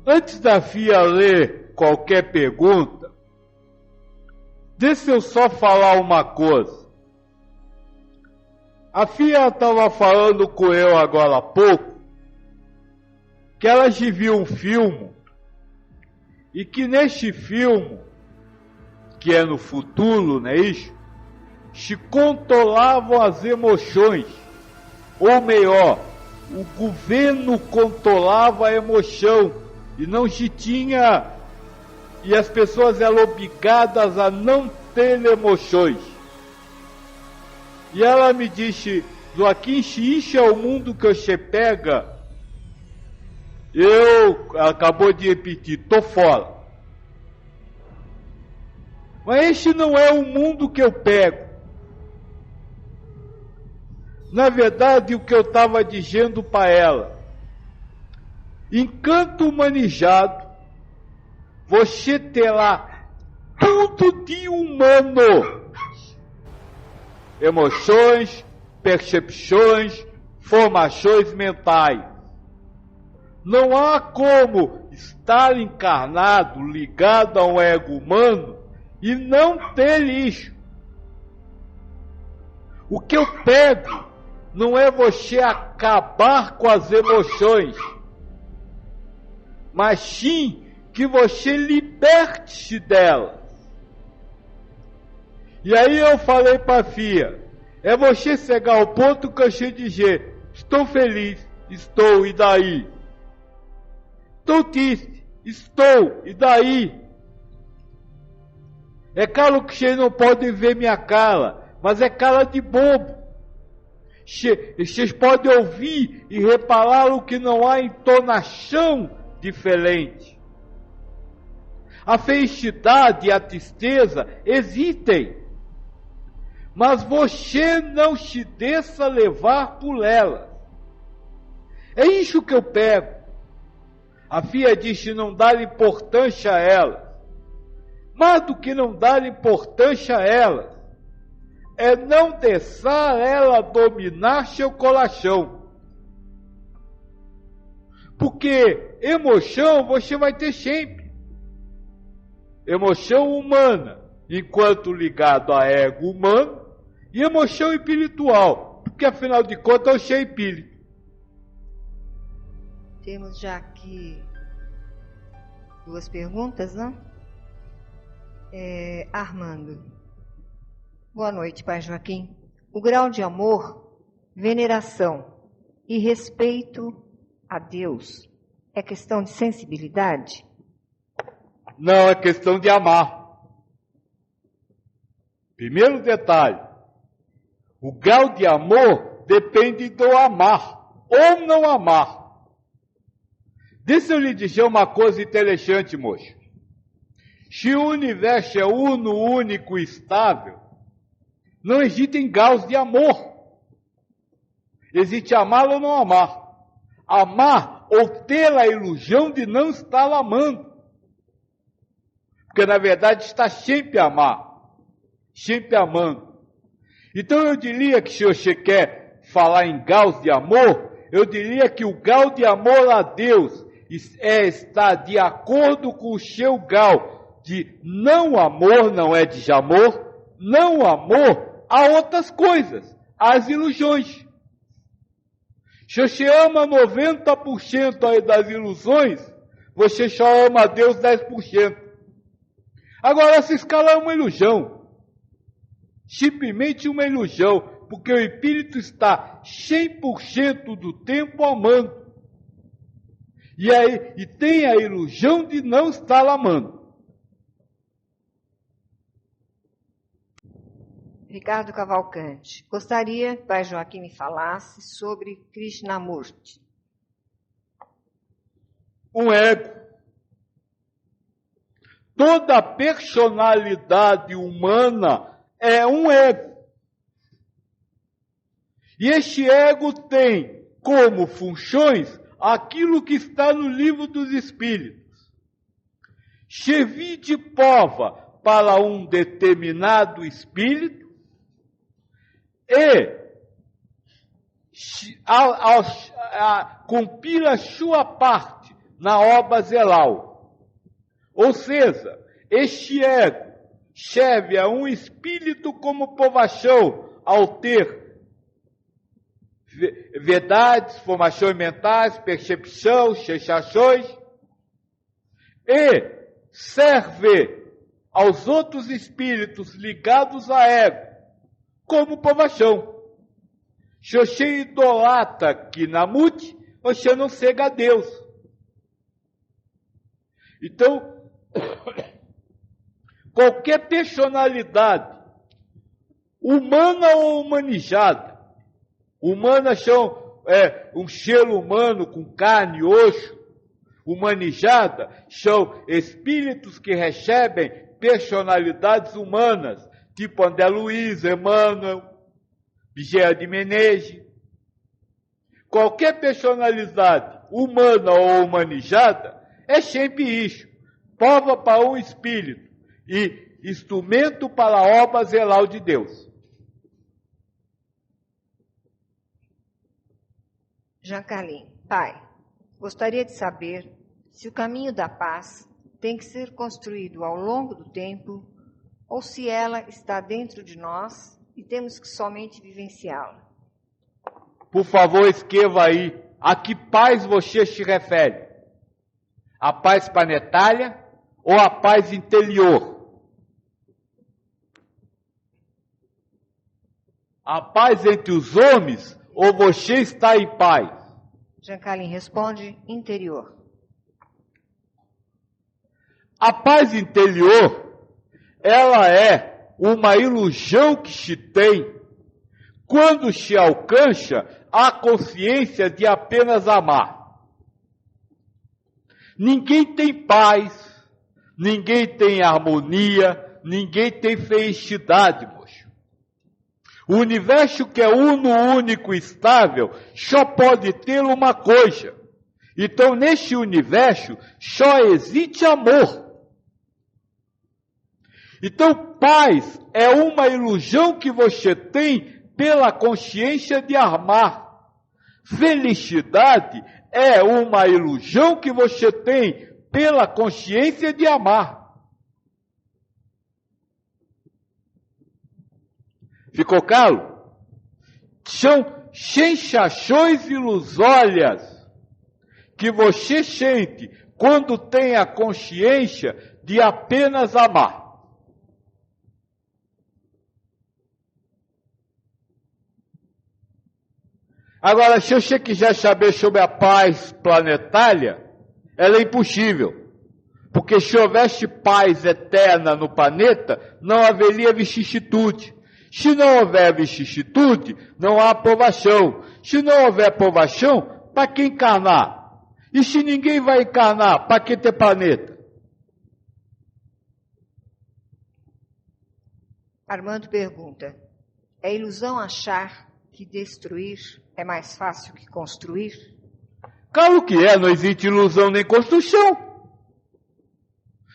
Antes da FIA ler qualquer pergunta, deixa eu só falar uma coisa. A FIA estava falando com eu agora há pouco, que elas viu um filme, e que neste filme, que é no futuro, não é isso? Se controlavam as emoções, ou melhor, o governo controlava a emoção, e não se tinha, e as pessoas eram obrigadas a não ter emoções. E ela me disse, Joaquim, se isso é o mundo que você pega, ela acabou de repetir, tô fora. Mas este não é o mundo que eu pego. Na verdade, o que eu estava dizendo para ela, encanto humanizado, você terá tudo de humano. Emoções, percepções, formações mentais. Não há como estar encarnado, ligado a um ego humano e não ter isso. O que eu pego não é você acabar com as emoções, mas sim que você liberte-se delas. E aí eu falei para a FIA, é você chegar ao ponto que eu sei dizer, estou feliz, estou, e daí? Estou triste, estou, e daí? É claro que vocês não podem ver minha cara, mas é cara de bobo. Vocês podem ouvir e reparar o que não há entonação diferente. A felicidade e a tristeza existem, mas você não se deixa levar por elas. É isso que eu pego. A FIA disse não dar importância a elas. Mais do que não dar importância a elas, é não deixar ela dominar seu coração. Porque emoção você vai ter sempre. Emoção humana, enquanto ligado a ego humano, e emoção espiritual, porque afinal de contas eu sou espírito. Temos já aqui 2 perguntas, né? Armando. Boa noite, Pai Joaquim. O grau de amor, veneração e respeito a Deus é questão de sensibilidade? Não, é questão de amar. Primeiro detalhe, o grau de amor depende do amar ou não amar. Deixa eu lhe dizer uma coisa interessante, moço. Se o universo é uno, único e estável, não existem graus de amor. Existe amar ou não amar. Amar ou ter a ilusão de não estar amando. Porque na verdade está sempre a amar, sempre amando. Então eu diria que se você quer falar em graus de amor, eu diria que o grau de amor a Deus está de acordo com o seu grau de não amor, não é desamor, não amor a outras coisas, às ilusões. Se você ama 90% das ilusões, você só ama a Deus 10%. Agora, essa escala é uma ilusão. Simplesmente uma ilusão, porque o espírito está 100% do tempo amando. E tem a ilusão de não estar amando. Ricardo Cavalcante. Gostaria que o Pai Joaquim me falasse sobre Krishnamurti. Um ego. Toda personalidade humana é um ego. E este ego tem como funções aquilo que está no livro dos Espíritos. Servir de prova para um determinado espírito e cumprir a sua parte na obra zelal. Ou seja, este ego serve a um espírito como povachão ao ter verdades, formações mentais, percepção, sensações, e serve aos outros espíritos ligados a ego como povachão. Se você idolatra Kinamut, você não cega a Deus. Então, qualquer personalidade, humana ou humanizada, humana são um ser humano com carne e osso, humanizada são espíritos que recebem personalidades humanas, tipo André Luiz, Emmanuel, Vigéia de Menezes. Qualquer personalidade humana ou humanizada é sempre isso, prova para um espírito e instrumento para a obra zelal de Deus. Jean Carlin, pai, gostaria de saber se o caminho da paz tem que ser construído ao longo do tempo ou se ela está dentro de nós e temos que somente vivenciá-la. Por favor, escreva aí, a que paz você se refere? A paz planetária ou a paz interior? A paz entre os homens ou você está em paz? Jean Carlin responde, interior. A paz interior, ela é uma ilusão que se tem quando se alcança a consciência de apenas amar. Ninguém tem paz, ninguém tem harmonia, ninguém tem felicidade, moço. O universo que é uno, único e estável só pode ter uma coisa. Então, neste universo, só existe amor. Então, paz é uma ilusão que você tem pela consciência de amar. Felicidade é uma ilusão que você tem pela consciência de amar. Ficou claro? São sensações ilusórias que você sente quando tem a consciência de apenas amar. Agora, se você quiser saber sobre a paz planetária, ela é impossível. Porque se houvesse paz eterna no planeta, não haveria vicissitude. Se não houver vicissitude, não há aprovação. Se não houver aprovação, para que encarnar? E se ninguém vai encarnar, para que ter planeta? Armando pergunta, é ilusão achar que destruir é mais fácil que construir? Claro que é, não existe ilusão nem construção.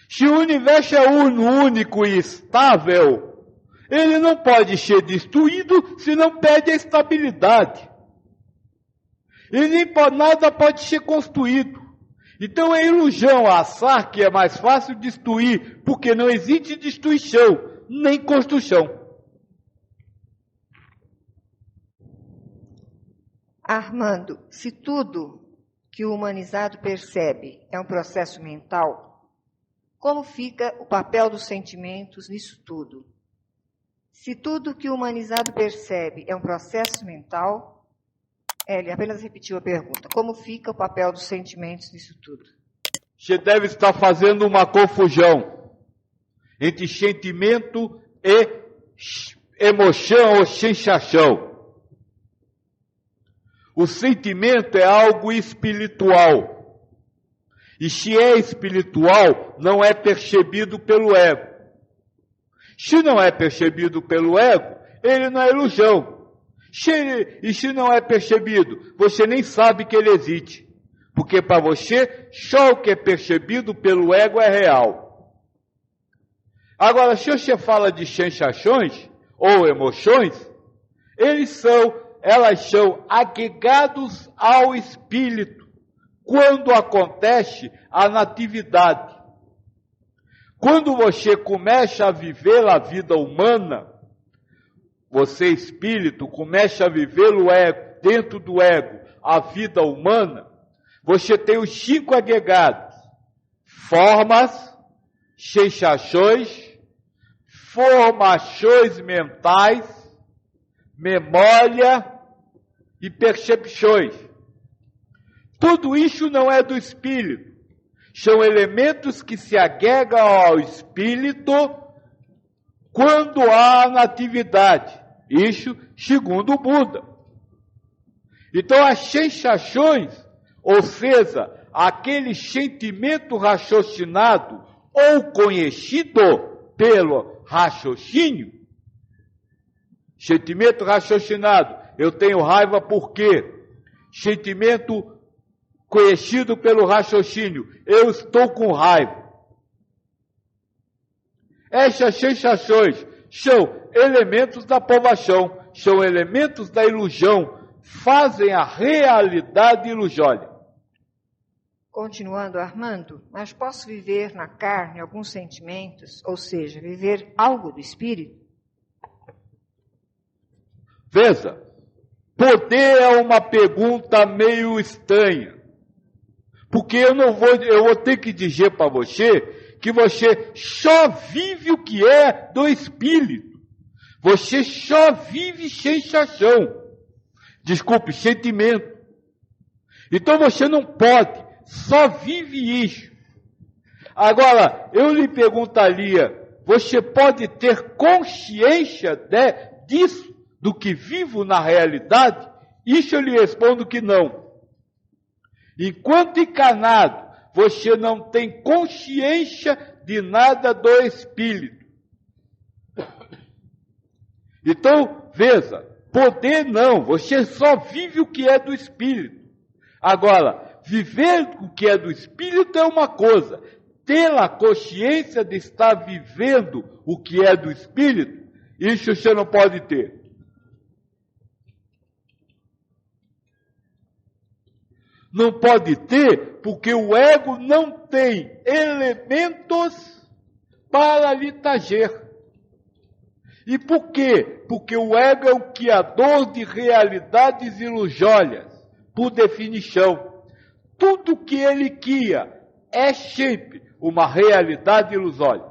Se o universo é único e estável, ele não pode ser destruído se não perde a estabilidade. E nem nada pode ser construído. Então é ilusão achar que é mais fácil destruir, porque não existe destruição, nem construção. Armando, se tudo que o humanizado percebe é um processo mental, como fica o papel dos sentimentos nisso tudo? Se tudo que o humanizado percebe é um processo mental, ele apenas repetiu a pergunta, como fica o papel dos sentimentos nisso tudo? Você deve estar fazendo uma confusão entre sentimento e emoção ou sensação. O sentimento é algo espiritual. E se é espiritual, não é percebido pelo ego. Se não é percebido pelo ego, ele não é ilusão. E se não é percebido, você nem sabe que ele existe. Porque para você, só o que é percebido pelo ego é real. Agora, se você fala de sensações ou emoções, elas são agregados ao espírito, quando acontece a natividade. Quando você começa a viver a vida humana, você, espírito, começa a viver o ego, dentro do ego, a vida humana, você tem os 5 agregados: formas, sensações, formações mentais, memória e percepções. Tudo isso não é do espírito. São elementos que se agregam ao espírito quando há natividade. Isso segundo o Buda. Então as sensações, ou seja, aquele sentimento raciocinado ou conhecido pelo raciocínio, sentimento raciocinado, eu tenho raiva por quê? Sentimento conhecido pelo raciocínio, eu estou com raiva. Essas sensações são elementos da provação, são elementos da ilusão, fazem a realidade ilusória. Continuando, Armando, mas posso viver na carne alguns sentimentos, ou seja, viver algo do espírito? Veja, poder é uma pergunta meio estranha. Porque eu vou ter que dizer para você que você só vive o que é do espírito. Você só vive sensação. Desculpe, sentimento. Então você não pode, só vive isso. Agora, eu lhe perguntaria, você pode ter consciência disso, do que vivo na realidade? Isso eu lhe respondo que não. Enquanto encarnado, você não tem consciência de nada do espírito. Então, veja, poder não, você só vive o que é do espírito. Agora, viver o que é do espírito é uma coisa, ter a consciência de estar vivendo o que é do espírito, isso você não pode ter. Não pode ter, porque o ego não tem elementos para lhe tager. E por quê? Porque o ego é o criador de realidades ilusórias, por definição. Tudo que ele cria é sempre uma realidade ilusória.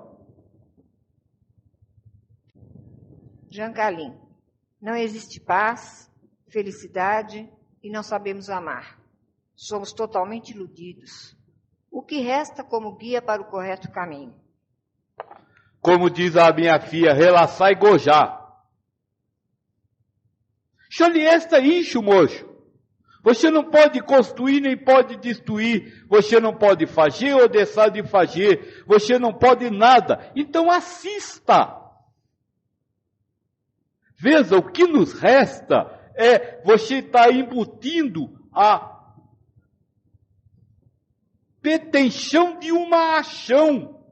Jancalim, não existe paz, felicidade e não sabemos amar. Somos totalmente iludidos. O que resta como guia para o correto caminho? Como diz a minha filha, relaxar e gojar. Só lhe resta isso, moço. Você não pode construir nem pode destruir. Você não pode fazer ou deixar de fazer. Você não pode nada. Então assista. Veja, o que nos resta é você estar embutindo a pretensão de uma ação.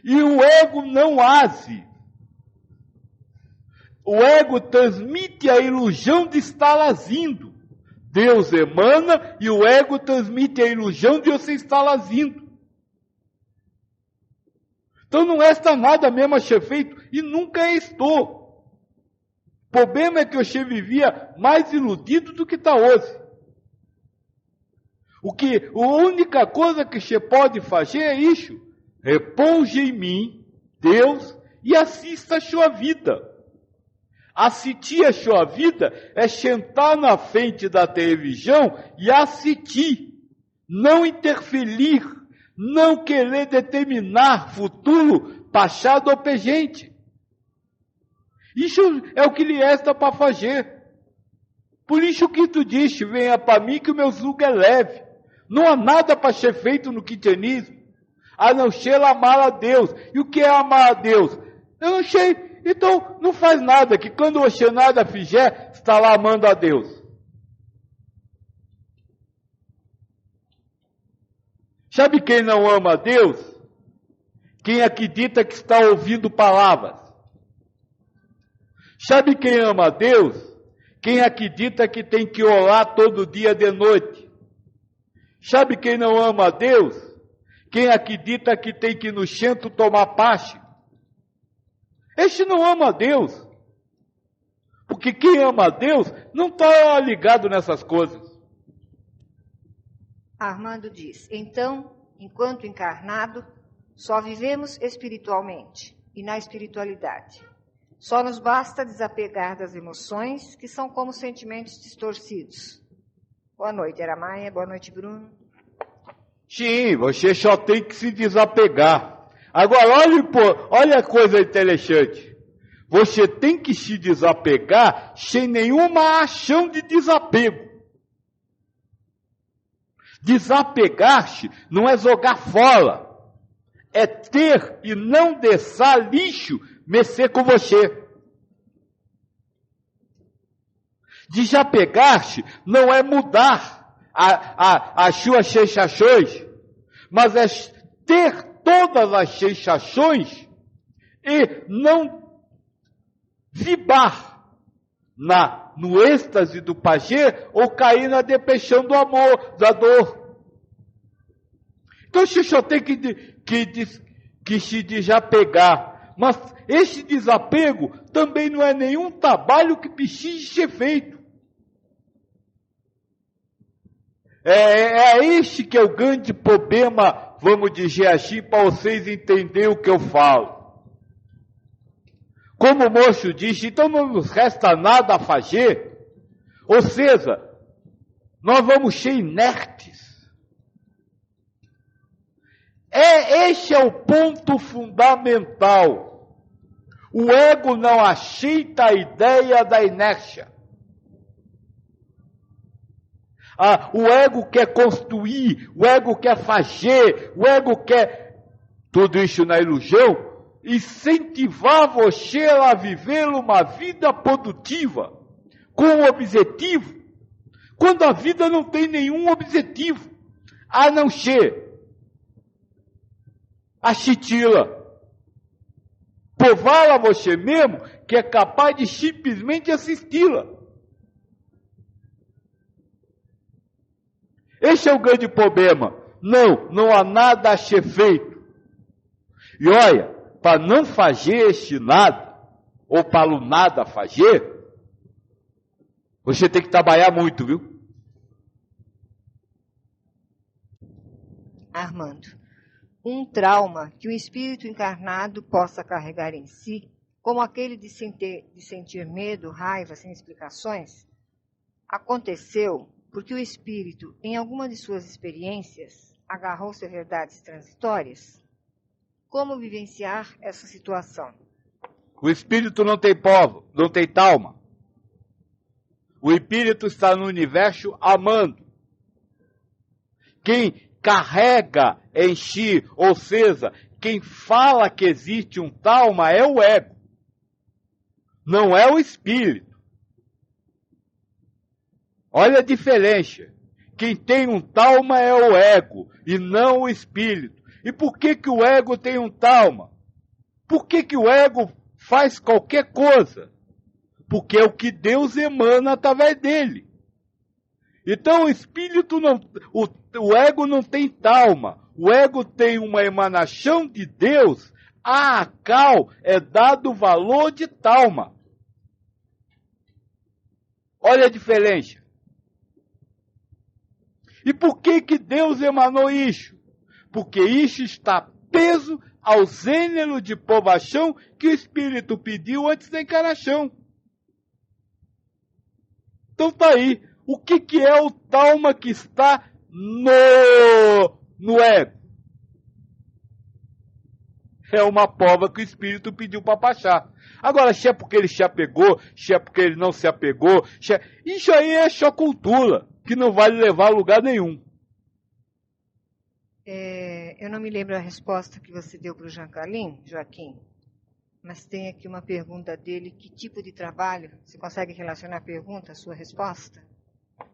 E o ego não age. O ego transmite a ilusão de estar agindo. Deus emana e o ego transmite a ilusão de você estar agindo. Então não resta nada mesmo a ser feito e nunca estou. O problema é que você vivia mais iludido do que está hoje. A única coisa que você pode fazer é isso. Repouse em mim, Deus, e assista a sua vida. Assistir a sua vida é sentar na frente da televisão e assistir. Não interferir, não querer determinar futuro, passado ou presente. Isso é o que lhe resta para fazer. Por isso que tu disse, venha para mim que o meu jugo é leve. Não há nada para ser feito no cristianismo, a não ser amar a Deus. E o que é amar a Deus? Eu não sei. Então, não faz nada, que quando você nada fizer, está lá amando a Deus. Sabe quem não ama a Deus? Quem acredita que está ouvindo palavras. Sabe quem ama a Deus? Quem acredita que tem que orar todo dia de noite. Sabe quem não ama a Deus? Quem acredita que tem que ir no centro tomar passe. Este não ama a Deus. Porque quem ama a Deus não está ligado nessas coisas. Armando diz, então, enquanto encarnado, só vivemos espiritualmente e na espiritualidade. Só nos basta desapegar das emoções, que são como sentimentos distorcidos. Boa noite, Eramaia. Boa noite, Bruno. Sim, você só tem que se desapegar. Agora, olha a coisa interessante. Você tem que se desapegar sem nenhuma ação de desapego. Desapegar-se não é jogar fora. É ter e não deixar lixo mexer com você. Desapegar-se não é mudar as suas sensações, mas é ter todas as sensações e não vibrar no êxtase do prazer ou cair na depressão do amor, da dor. Então você só tem que se desapegar. Mas esse desapego também não é nenhum trabalho que precise ser feito. É este que é o grande problema, vamos dizer assim, para vocês entenderem o que eu falo. Como o moço disse, então não nos resta nada a fazer. Ou seja, nós vamos ser inertes. Este é o ponto fundamental. O ego não aceita a ideia da inércia. O ego quer construir, o ego quer fazer, o ego quer, tudo isso na ilusão, incentivar você a viver uma vida produtiva, com um objetivo, quando a vida não tem nenhum objetivo, a não ser assisti-la. Provar a você mesmo que é capaz de simplesmente assisti-la. Esse é o grande problema. Não há nada a ser feito. E olha, para não fazer este nada, ou para o nada fazer, você tem que trabalhar muito, viu? Armando, um trauma que o espírito encarnado possa carregar em si, como aquele de sentir medo, raiva, sem explicações, aconteceu porque o espírito, em alguma de suas experiências, agarrou-se a verdades transitórias? Como vivenciar essa situação? O espírito não tem povo, não tem talma. O espírito está no universo amando. Quem carrega em si, ou seja, quem fala que existe um talma é o ego. Não é o espírito. Olha a diferença. Quem tem um talma é o ego e não o espírito. E por que o ego tem um talma? Por que o ego faz qualquer coisa? Porque é o que Deus emana através dele. Então o espírito não, o ego não tem talma. O ego tem uma emanação de Deus, a qual é dado o valor de talma. Olha a diferença. E por que Deus emanou isso? Porque isso está preso ao gênero de provação que o espírito pediu antes da encarnação. Então está aí. O que é o talma que está no ego? É uma prova que o espírito pediu para baixar. Agora, se é porque ele se apegou, se é porque ele não se apegou, isso aí é só cultura, que não vai levar a lugar nenhum. Eu não me lembro a resposta que você deu para o Joaquim, mas tem aqui uma pergunta dele. Que tipo de trabalho? Você consegue relacionar a pergunta à sua resposta?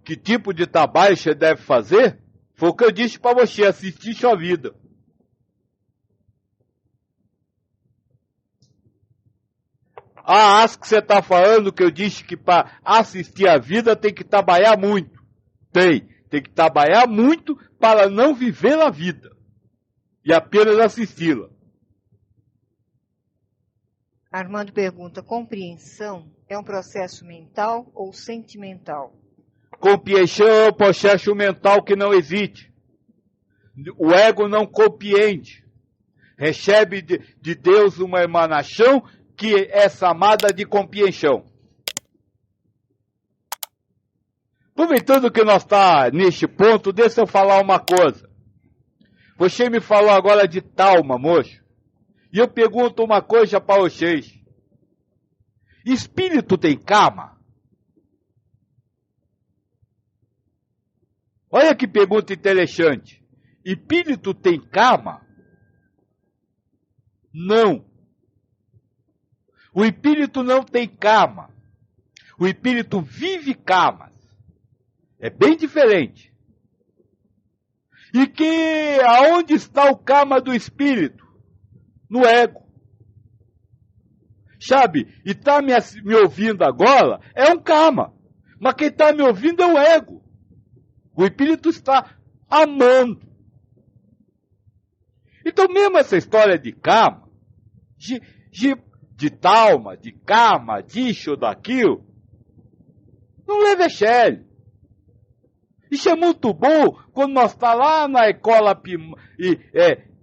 Que tipo de trabalho você deve fazer? Foi o que eu disse para você, assistir sua vida. Acho que você está falando que eu disse que para assistir a vida tem que trabalhar muito. Tem Tem que trabalhar muito para não viver a vida e apenas assisti-la. Armando pergunta, compreensão é um processo mental ou sentimental? Compreensão é um processo mental que não existe. O ego não compreende. Recebe de Deus uma emanação que é chamada de compreensão. Aproveitando que nós estamos neste ponto, deixa eu falar uma coisa. Você me falou agora de talma, moço. E eu pergunto uma coisa para vocês. Espírito tem karma? Olha que pergunta interessante. Espírito tem karma? Não. O espírito não tem karma. O espírito vive karmas. É bem diferente. E que aonde está o karma do espírito? No ego. Sabe? E está me ouvindo agora é um karma. Mas quem está me ouvindo é o ego. O espírito está amando. Então mesmo essa história de karma, de talma, de karma, disso ou daquilo, não leva a sério. Isso é muito bom quando nós estamos lá na escola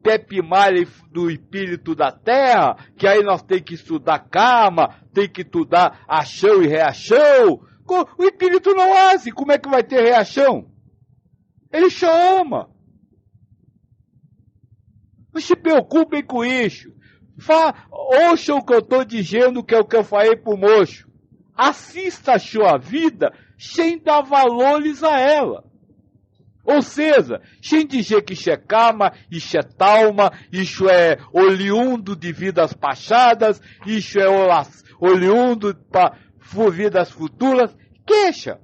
pé primária do espírito da terra, que aí nós temos que estudar karma, tem que estudar ação e reação. O espírito não age, como é que vai ter reação? Ele chama. Não se preocupem com isso. Ouçam o que eu estou dizendo, que é o que eu falei para o moço. Assista a sua vida sem dar valores a ela. Ou seja, sem dizer que isso é karma, isso é talma, isso é oriundo de vidas passadas, isso é oriundo para vidas futuras. Queixa.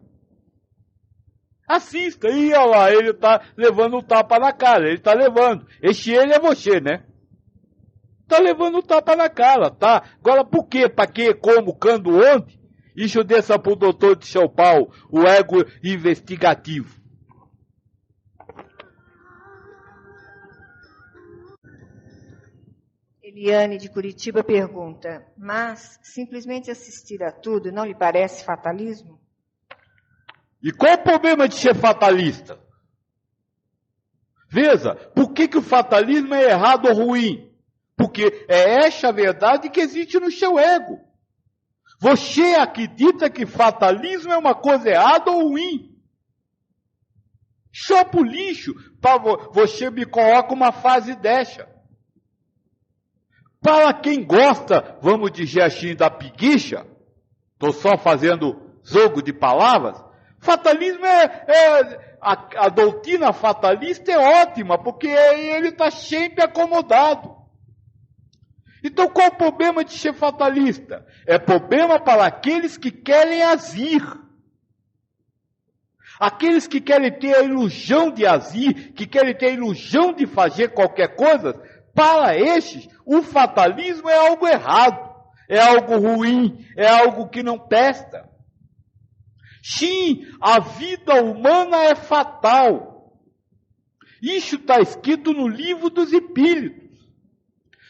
Assista. E olha lá, ele está levando um tapa na cara. Ele está levando. Esse ele é você, né? Está levando um tapa na cara, tá? Agora por quê? Para quê? Como? Quando? Onde? Isso deixa para o doutor de São Paulo, o ego investigativo. Eliane de Curitiba pergunta, mas simplesmente assistir a tudo não lhe parece fatalismo? E qual o problema de ser fatalista? Veja, por que o fatalismo é errado ou ruim? Porque é essa a verdade que existe no seu ego. Você acredita que fatalismo é uma coisa errada ou ruim? Só por lixo, você me coloca uma fase dessa. Para quem gosta, vamos dizer assim, da preguiça, estou só fazendo jogo de palavras, fatalismo a doutrina fatalista é ótima, porque ele está sempre acomodado. Então qual o problema de ser fatalista? É problema para aqueles que querem agir. Aqueles que querem ter a ilusão de agir, que querem ter a ilusão de fazer qualquer coisa, para estes, o fatalismo é algo errado, é algo ruim, é algo que não presta. Sim, a vida humana é fatal. Isso está escrito no livro dos Espíritos.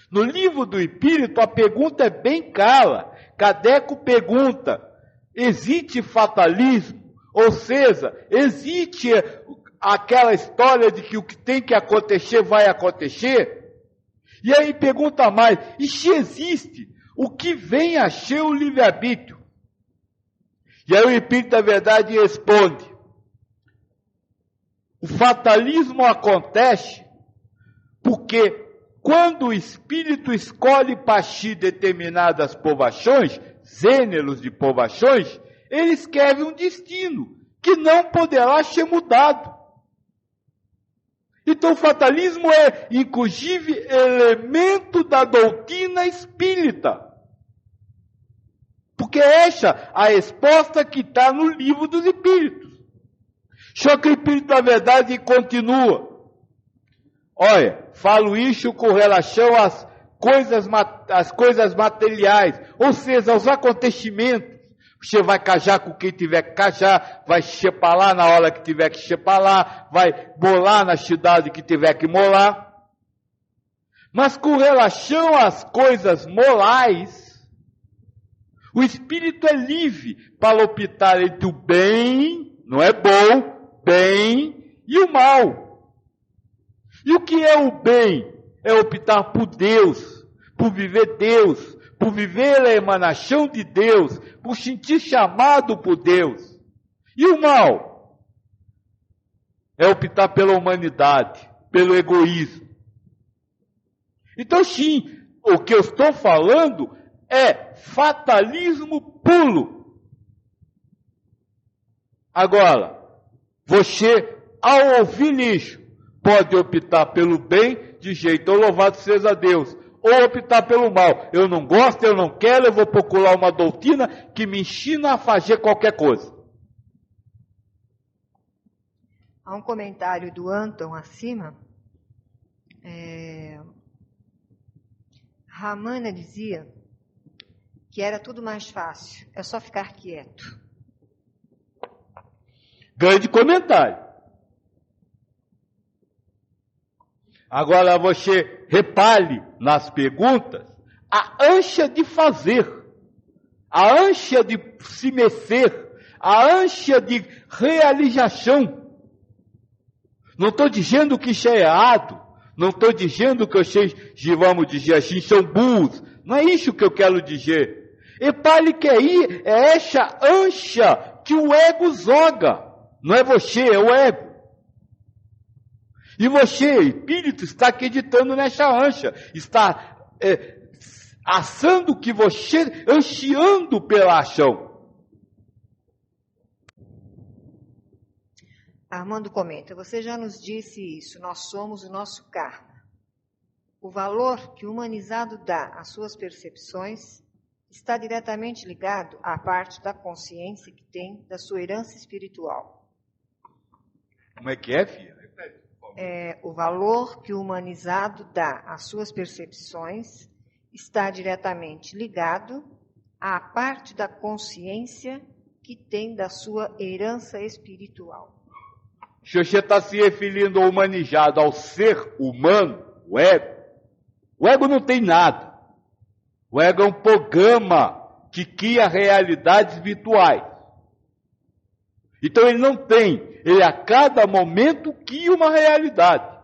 No livro do Espírito, a pergunta é bem clara. Kardec pergunta, existe fatalismo? Ou seja, existe aquela história de que o que tem que acontecer vai acontecer? E aí pergunta mais, e se existe, o que vem a ser o livre-arbítrio? E aí o Espírito da Verdade responde, o fatalismo acontece porque quando o Espírito escolhe partir determinadas provações, gêneros de provações, ele escreve um destino que não poderá ser mudado. Então o fatalismo é, inclusive, elemento da doutrina espírita. Porque essa é a resposta que está no livro dos Espíritos. Só que o Espírito da Verdade continua. Olha, falo isso com relação às coisas materiais, ou seja, aos acontecimentos. Você vai cajar com quem tiver que cajar, vai chepalar na hora que tiver que chepalar, vai molar na cidade que tiver que molar. Mas com relação às coisas morais, o espírito é livre para optar entre o bem, não é bom, bem, e o mal. E o que é o bem? É optar por Deus, por viver Deus, por viver a emanação de Deus, por sentir chamado por Deus. E o mal? É optar pela humanidade, pelo egoísmo. Então, sim, o que eu estou falando é fatalismo puro. Agora, você, ao ouvir isso, pode optar pelo bem de jeito, louvado seja Deus, ou optar pelo mal. Eu não gosto, eu não quero, eu vou procurar uma doutrina que me ensina a fazer qualquer coisa. Há um comentário do Anton acima. Ramana dizia que era tudo mais fácil, é só ficar quieto. Grande comentário. Agora você repare nas perguntas a ânsia de fazer, a ânsia de se mexer, a ânsia de realização. Não estou dizendo que isso é errado, não estou dizendo que vocês, vamos dizer assim, são burros. Não é isso que eu quero dizer. Repare que aí é essa ânsia que o ego joga. Não é você, é o ego. E você, espírito, está acreditando nessa ânsia. Está assando que você, ansiando pela ação. Armando comenta, você já nos disse isso, nós somos o nosso karma. O valor que o humanizado dá às suas percepções está diretamente ligado à parte da consciência que tem da sua herança espiritual. Como é que é, filha? O valor que o humanizado dá às suas percepções está diretamente ligado à parte da consciência que tem da sua herança espiritual. Se você está se referindo ao humanizado, ao ser humano, o ego não tem nada. O ego é um programa que cria realidades virtuais. Então ele não tem, ele a cada momento cria uma realidade.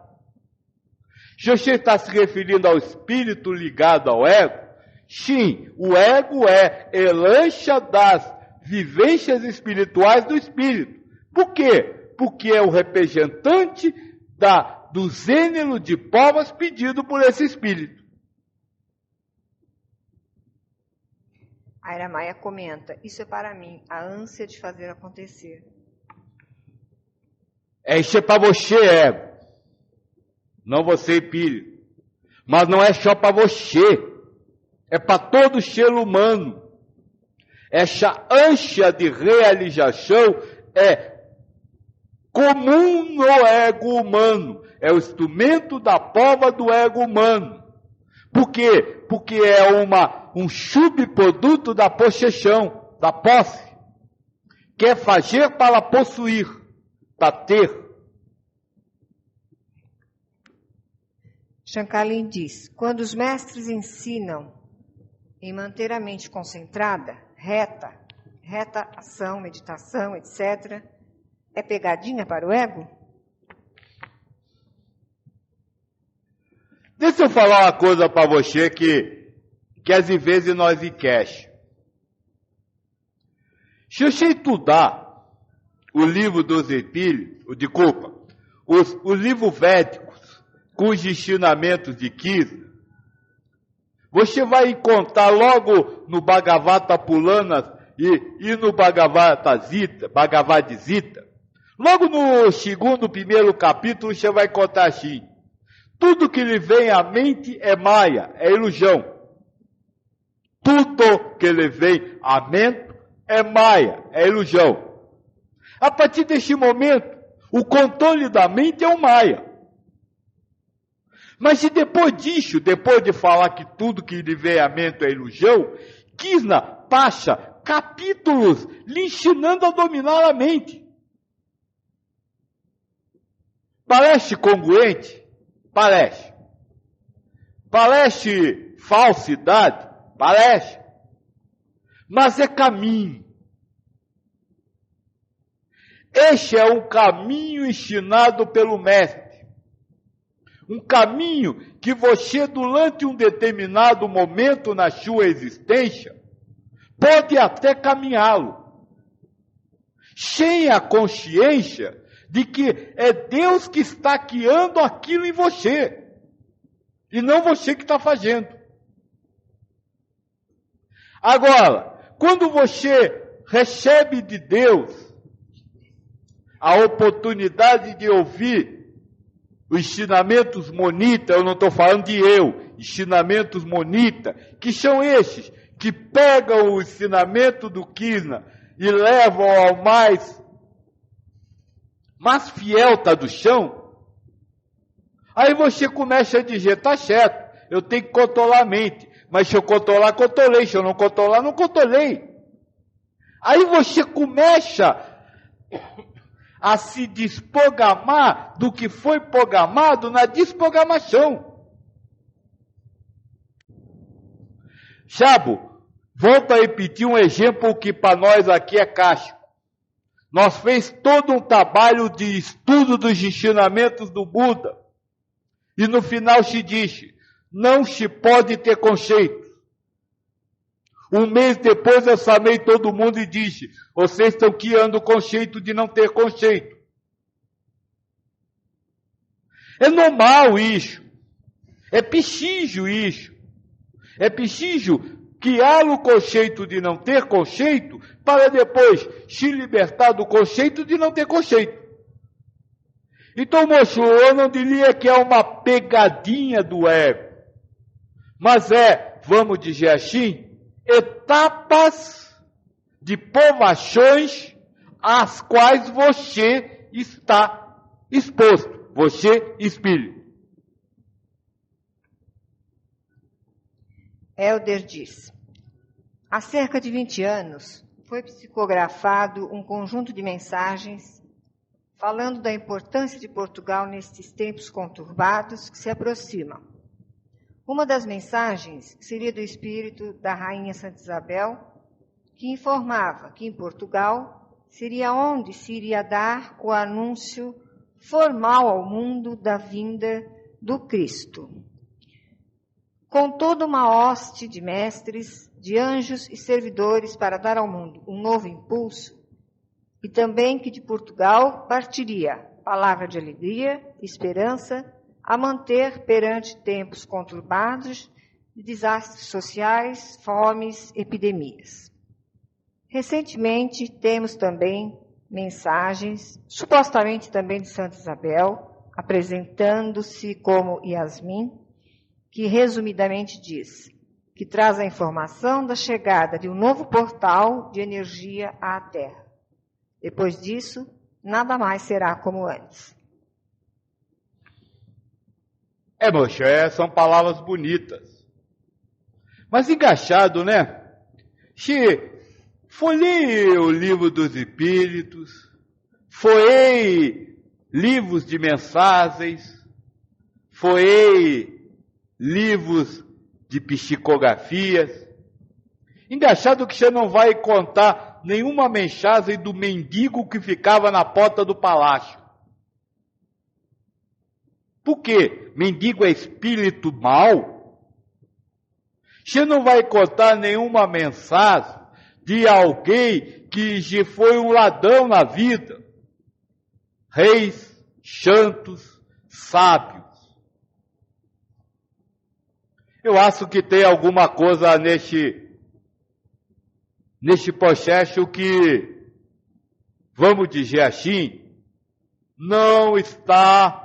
Se você está se referindo ao espírito ligado ao ego, sim, o ego é herança das vivências espirituais do espírito. Por quê? Porque é o representante do gênero de povas pedido por esse espírito. A Iramaia comenta, isso é para mim, a ânsia de fazer acontecer. Isso é para você, ego. Não você, espírito. Mas não é só para você. É para todo ser humano. Essa ânsia de realização é comum no ego humano. É o instrumento da prova do ego humano. Por quê? Porque é um subproduto da possessão, da posse. Quer fazer para possuir, para ter. Shankhalin diz, quando os mestres ensinam em manter a mente concentrada, reta ação, meditação, etc., é pegadinha para o ego? Deixa eu falar uma coisa para você que às vezes nós enquece. Se você estudar o livro dos espíritos, os livros védicos, com os ensinamentos de Krishna, você vai encontrar logo no Bhagavata Purana e no Bhagavad Gita, logo no primeiro capítulo, você vai contar assim, tudo que lhe vem à mente é maia, é ilusão. Tudo que lhe vem à mente é maia, é ilusão. A partir deste momento, o controle da mente é o maia. Mas se depois disso, depois de falar que tudo que lhe vem à mente é ilusão, Krishna passa capítulos lhe ensinando a dominar a mente. Parece congruente? Parece. Parece falsidade? Parece. Mas é caminho. Este é um caminho ensinado pelo Mestre. Um caminho que você, durante um determinado momento na sua existência, pode até caminhá-lo, sem a consciência de que é Deus que está guiando aquilo em você, e não você que está fazendo. Agora, quando você recebe de Deus a oportunidade de ouvir os ensinamentos monita, eu não estou falando de ensinamentos monita, que são esses, que pegam o ensinamento do Krishna e levam ao mais fiel tá do chão, aí você começa a dizer, tá certo, eu tenho que controlar a mente, mas se eu controlar, controlei, se eu não controlar, não controlei. Aí você começa a se desprogramar do que foi programado na desprogramação. Chabo, volto a repetir um exemplo que para nós aqui é cástico. Nós fez todo um trabalho de estudo dos ensinamentos do Buda. E no final se disse, não se pode ter conceito. Um mês depois eu chamei todo mundo e disse, vocês estão criando o conceito de não ter conceito. É normal isso. É preciso isso. É preciso criar o conceito de não ter conceito para depois se libertar do conceito de não ter conceito. Então, moço, eu não diria que é uma pegadinha do ego, mas vamos dizer assim, etapas de provações às quais você está exposto, você espírito. Helder diz, há cerca de 20 anos foi psicografado um conjunto de mensagens falando da importância de Portugal nestes tempos conturbados que se aproximam. Uma das mensagens seria do espírito da Rainha Santa Isabel, que informava que em Portugal seria onde se iria dar o anúncio formal ao mundo da vinda do Cristo. Com toda uma hoste de mestres, de anjos e servidores para dar ao mundo um novo impulso, e também que de Portugal partiria palavra de alegria, esperança, a manter perante tempos conturbados de desastres sociais, fomes, epidemias. Recentemente, temos também mensagens, supostamente também de Santa Isabel, apresentando-se como Yasmin, que resumidamente diz que traz a informação da chegada de um novo portal de energia à Terra. Depois disso, nada mais será como antes. Moxa, são palavras bonitas. Mas encaixado, né? Se folhei o livro dos Espíritos, folhei livros de mensagens, folhei livros de psicografias. Engraçado que você não vai contar nenhuma mensagem do mendigo que ficava na porta do palácio. Por quê? Mendigo é espírito mau? Você não vai contar nenhuma mensagem de alguém que já foi um ladrão na vida. Reis, santos, sábios. Eu acho que tem alguma coisa neste processo que, vamos dizer assim, não está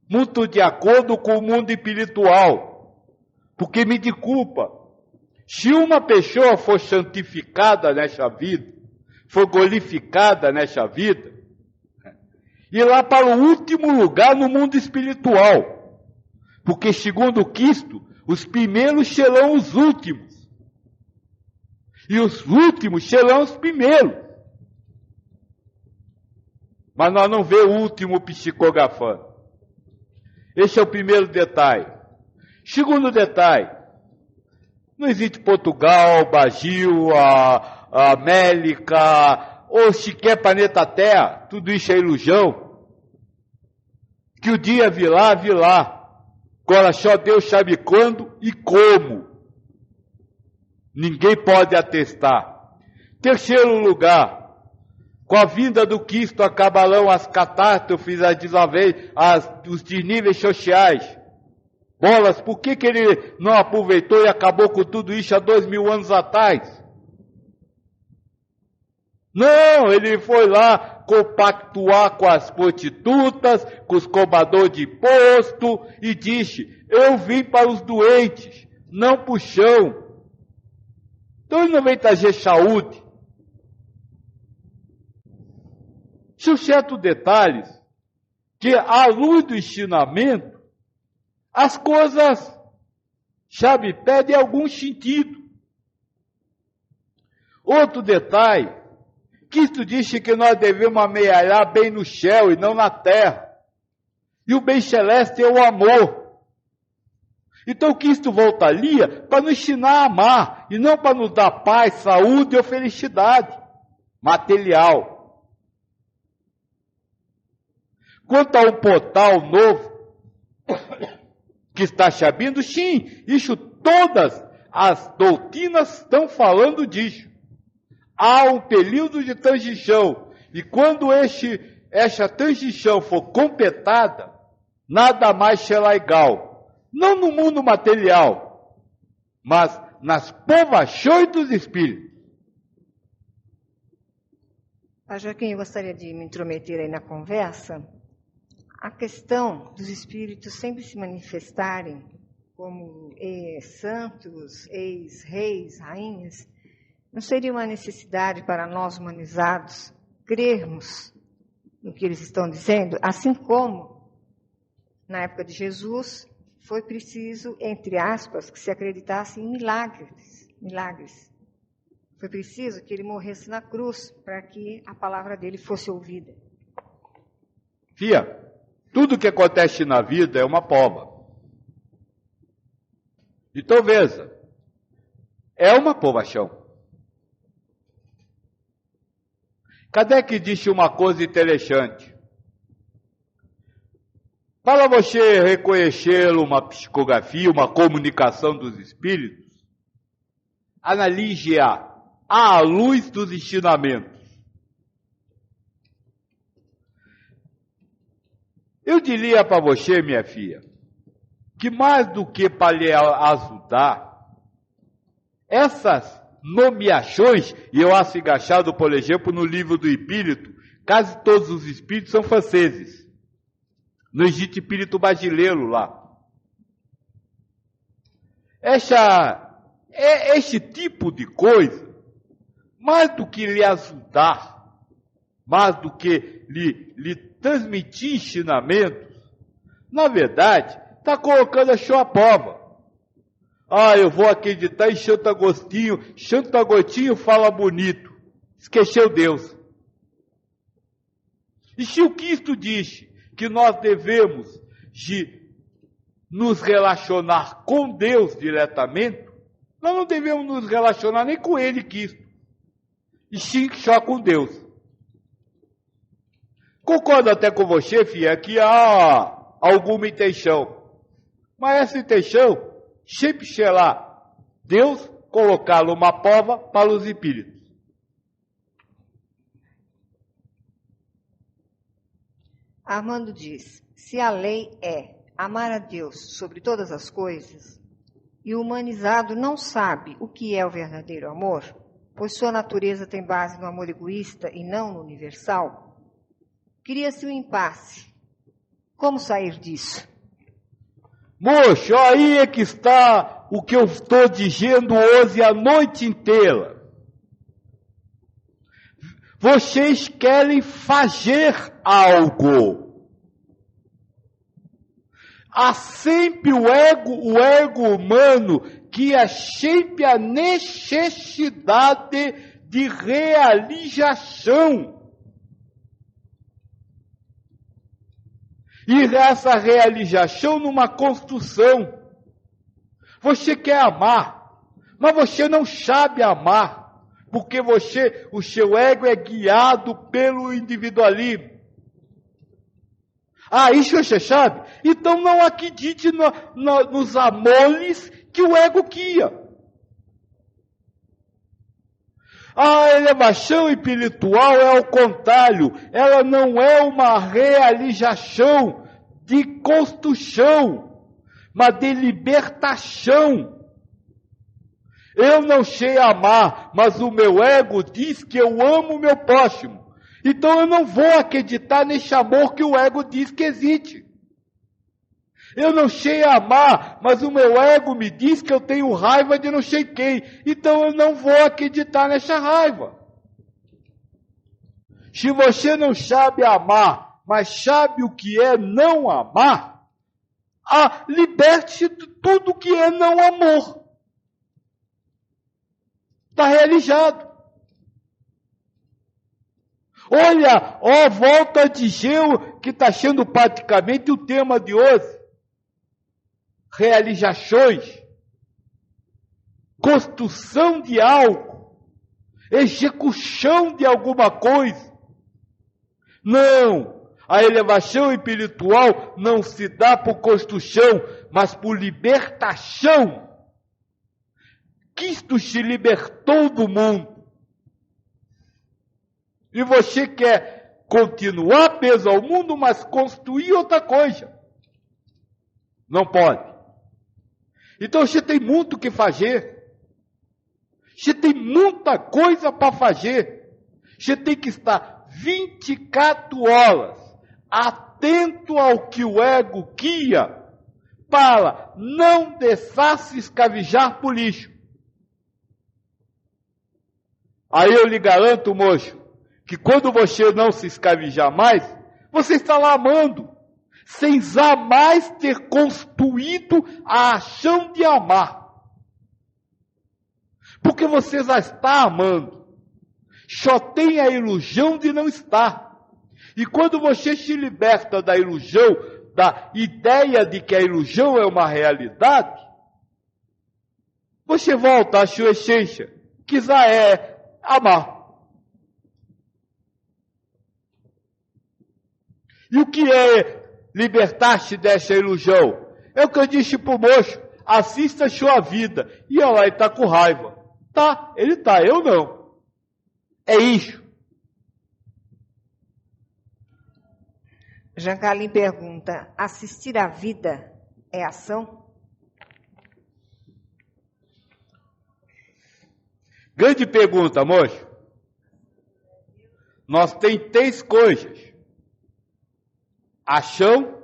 muito de acordo com o mundo espiritual. Porque me desculpa, se uma pessoa for santificada nessa vida, for glorificada nessa vida, ir lá para o último lugar no mundo espiritual. Porque segundo Cristo, os primeiros serão os últimos. E os últimos serão os primeiros. Mas nós não vemos o último psicografando. Esse é o primeiro detalhe. Segundo detalhe, não existe Portugal, Brasil, a América, ou sequer planeta Terra. Tudo isso é ilusão. Que o dia virá, virá. Agora só Deus sabe quando e como. Ninguém pode atestar. Terceiro lugar, com a vinda do Cristo acabarão as catástrofes, as desavenças, os desníveis sociais. Bolas, por que ele não aproveitou e acabou com tudo isso há 2000 anos atrás? Não, ele foi lá compactuar com as prostitutas, com os cobradores de imposto e disse, eu vim para os doentes, não para o chão. Então ele não vem trazer saúde. São certos detalhes que, à luz do ensinamento, as coisas, sabe, perdem algum sentido. Outro detalhe, Cristo disse que nós devemos amealhar bem no céu e não na terra. E o bem celeste é o amor. Então Cristo voltaria para nos ensinar a amar, e não para nos dar paz, saúde ou felicidade material. Quanto a um portal novo que está se abrindo, sim, isso todas as doutrinas estão falando disso. Há um período de transição, e quando essa transição for completada, nada mais será igual. Não no mundo material, mas nas provações dos espíritos. Joaquim, eu gostaria de me intrometer aí na conversa. A questão dos espíritos sempre se manifestarem como santos, ex-reis, rainhas, não seria uma necessidade para nós humanizados crermos no que eles estão dizendo? Assim como, na época de Jesus, foi preciso, entre aspas, que se acreditasse em milagres. Foi preciso que ele morresse na cruz para que a palavra dele fosse ouvida. Fia, tudo que acontece na vida é uma prova. Então veja, é uma provação. Kardec disse uma coisa interessante. Para você reconhecer uma psicografia, uma comunicação dos espíritos, analise-a à luz dos ensinamentos. Eu diria para você, minha filha, que mais do que para lhe ajudar, essas nomeações, e eu acho engraçado, por exemplo, no livro do Espírito, quase todos os espíritos são franceses. Não existe espírito brasileiro lá. Esse tipo de coisa, mais do que lhe ajudar, mais do que lhe transmitir ensinamentos, na verdade, está colocando a sua prova. Eu vou acreditar em Santo Agostinho. Santo Agostinho fala bonito. Esqueceu Deus. E se o Cristo disse que nós devemos nos relacionar com Deus diretamente, nós não devemos nos relacionar nem com Ele, Cristo, e sim só com Deus. Concordo até com você, filha, que há alguma intenção, mas essa intenção sempre será Deus colocá-lo uma prova para os espíritos. Armando diz, se a lei é amar a Deus sobre todas as coisas, e o humanizado não sabe o que é o verdadeiro amor, pois sua natureza tem base no amor egoísta e não no universal, cria-se um impasse. Como sair disso? Moço, aí é que está o que eu estou dizendo hoje a noite inteira. Vocês querem fazer algo. Há sempre o ego humano, que é sempre a necessidade de realização. E essa realização numa construção. Você quer amar, mas você não sabe amar, porque o seu ego é guiado pelo individualismo. Ah, isso você sabe? Então não acredite nos amores que o ego guia. A elevação espiritual é ao contrário, ela não é uma realização de construção, mas de libertação. Eu não sei amar, mas o meu ego diz que eu amo o meu próximo. Então eu não vou acreditar nesse amor que o ego diz que existe. Eu não sei amar, mas o meu ego me diz que eu tenho raiva de não sei quem. Então eu não vou acreditar nessa raiva. Se você não sabe amar, mas sabe o que é não amar, liberte-se de tudo que é não amor. Está realizado. Olha, volto a dizer que está sendo praticamente o tema de hoje. Realizações, construção de algo, execução de alguma coisa. Não, a elevação espiritual não se dá por construção, mas por libertação. Cristo se libertou do mundo. E você quer continuar preso ao mundo, mas construir outra coisa. Não pode. Então você tem muito o que fazer. Você tem muita coisa para fazer. Você tem que estar 24 horas atento ao que o ego guia para não deixar-se escavijar por lixo. Aí eu lhe garanto, moço, que quando você não se escavijar mais, você está lá amando, sem jamais ter construído a ação de amar. Porque você já está amando. Só tem a ilusão de não estar. E quando você se liberta da ilusão, da ideia de que a ilusão é uma realidade, você volta à sua essência, que já é amar. E o que é libertar-se dessa ilusão? É o que eu disse para o moço, assista a sua vida. E olha lá, ele está com raiva. Tá, ele está, eu não. É isso. Jean Carlin pergunta, assistir à vida é ação? Grande pergunta, moço. Nós temos 3 coisas. Ação,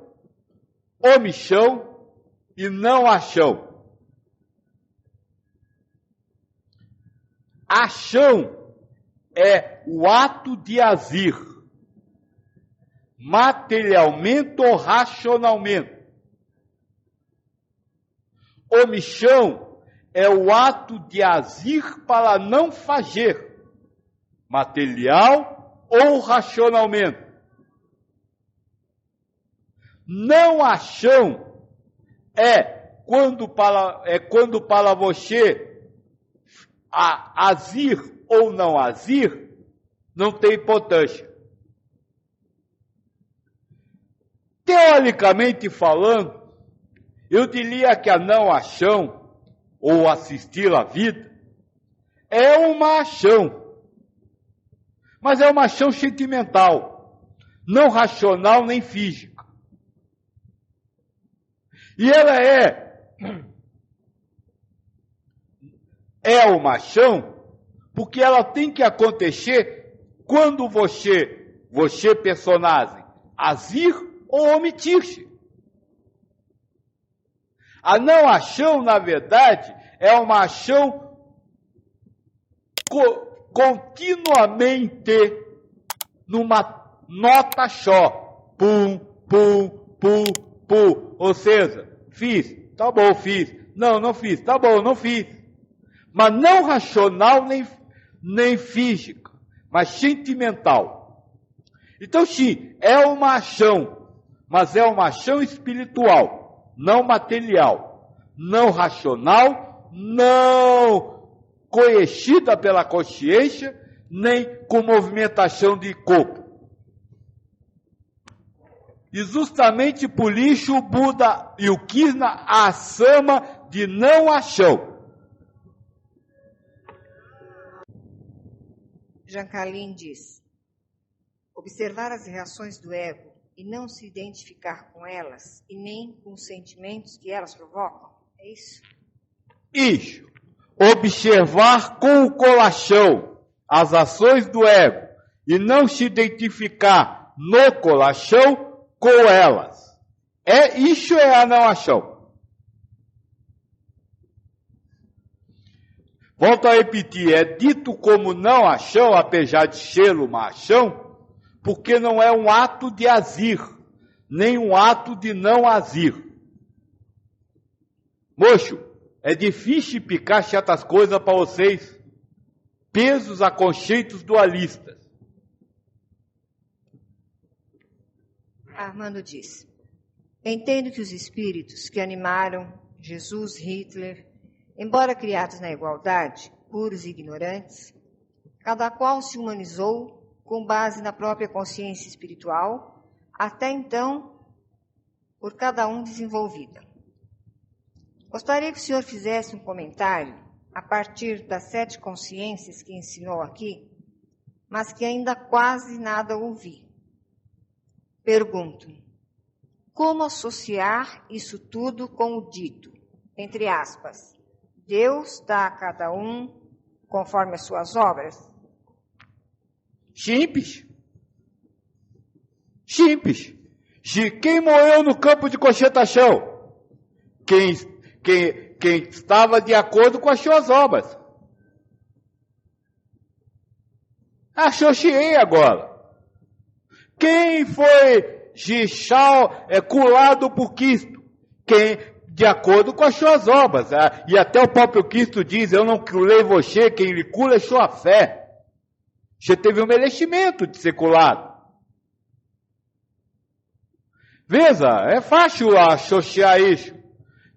omissão e não ação. Ação é o ato de agir, materialmente ou racionalmente. Omissão é o ato de agir para não fazer, material ou racionalmente. Não ação é quando para você agir ou não agir, não tem importância. Teoricamente falando, eu diria que a não ação, ou assistir à vida, é uma ação. Mas é uma ação sentimental, não racional nem física. E ela é uma ação, porque ela tem que acontecer quando você personagem, agir ou omitir-se. A não ação, na verdade, é uma ação continuamente numa nota só. Pum, pum, pum, ou seja, fiz, tá bom, fiz. Não, não fiz, tá bom, não fiz. Mas não racional nem física, mas sentimental. Então, sim, é uma ação, mas é uma ação espiritual, não material, não racional, não conhecida pela consciência, nem com movimentação de corpo. E justamente por isso o Buda e o Krishna assama de não ação. Jankalin diz: observar as reações do ego e não se identificar com elas e nem com os sentimentos que elas provocam. É isso? Isso. Observar com o coração as ações do ego e não se identificar no coração com elas. Isso é a não ação. Volto a repetir, é dito como não ação, apesar de ser uma ação, porque não é um ato de agir, nem um ato de não agir. Moço, é difícil picar certas coisas para vocês, pesos a conceitos dualistas. Armando diz: entendo que os espíritos que animaram Jesus, Hitler, embora criados na igualdade, puros e ignorantes, cada qual se humanizou com base na própria consciência espiritual, até então, por cada um desenvolvida. Gostaria que o senhor fizesse um comentário a partir das 7 consciências que ensinou aqui, mas que ainda quase nada ouvi. Pergunto: como associar isso tudo com o dito, entre aspas, Deus dá a cada um conforme as suas obras? Simples. Simples. Se quem morreu no campo de concentração? Quem estava de acordo com as suas obras. Associei agora. Quem foi curado por Cristo? Quem, de acordo com as suas obras. E até o próprio Cristo diz: eu não curei você, quem lhe cura é sua fé. Você teve o merecimento de ser curado. Veja, é fácil associar isso.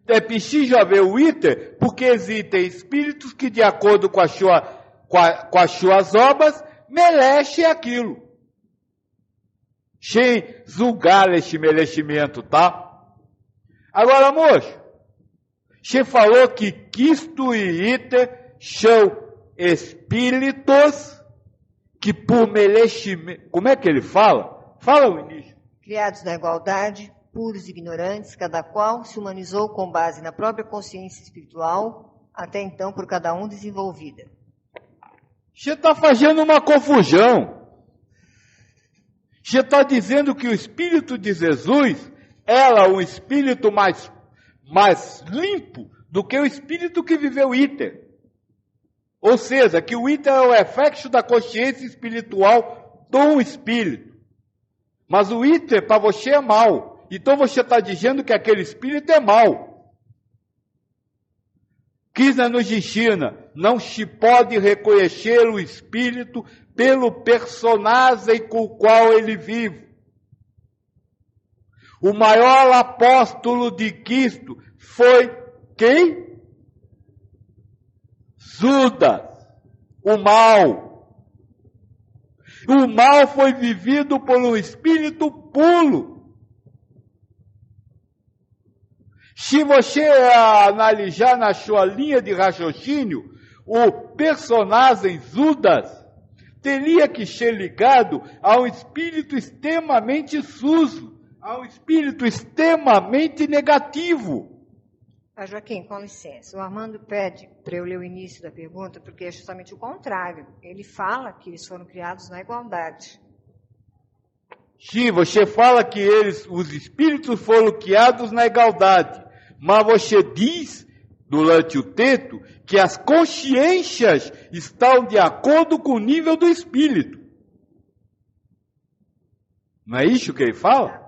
É preciso haver o iter, porque existem espíritos que, de acordo com as suas obras, merecem aquilo. Sem julgar este merecimento, tá? Agora, moço, você falou que Cristo e iter são espíritos que por merecimento... Como é que ele fala? Fala o início. Criados na igualdade, puros e ignorantes, cada qual se humanizou com base na própria consciência espiritual, até então por cada um desenvolvida. Você está fazendo uma confusão. Você está dizendo que o Espírito de Jesus era um espírito mais limpo do que o espírito que viveu iter. Ou seja, que o iter é o reflexo da consciência espiritual do espírito. Mas o iter para você é mau. Então você está dizendo que aquele espírito é mau. Krishna nos ensina: não se pode reconhecer o espírito pelo personagem com o qual ele vive. O maior apóstolo de Cristo foi quem? Judas, o mal. O mal foi vivido por um espírito puro. Se você analisar na sua linha de raciocínio, o personagem Judas teria que ser ligado a um espírito extremamente sujo, a um espírito extremamente negativo. Joaquim, com licença, o Armando pede para eu ler o início da pergunta, porque é justamente o contrário. Ele fala que eles foram criados na igualdade. Sim, você fala que os espíritos foram criados na igualdade, mas você diz, durante o texto, que as consciências estão de acordo com o nível do espírito. Não é isso que ele fala?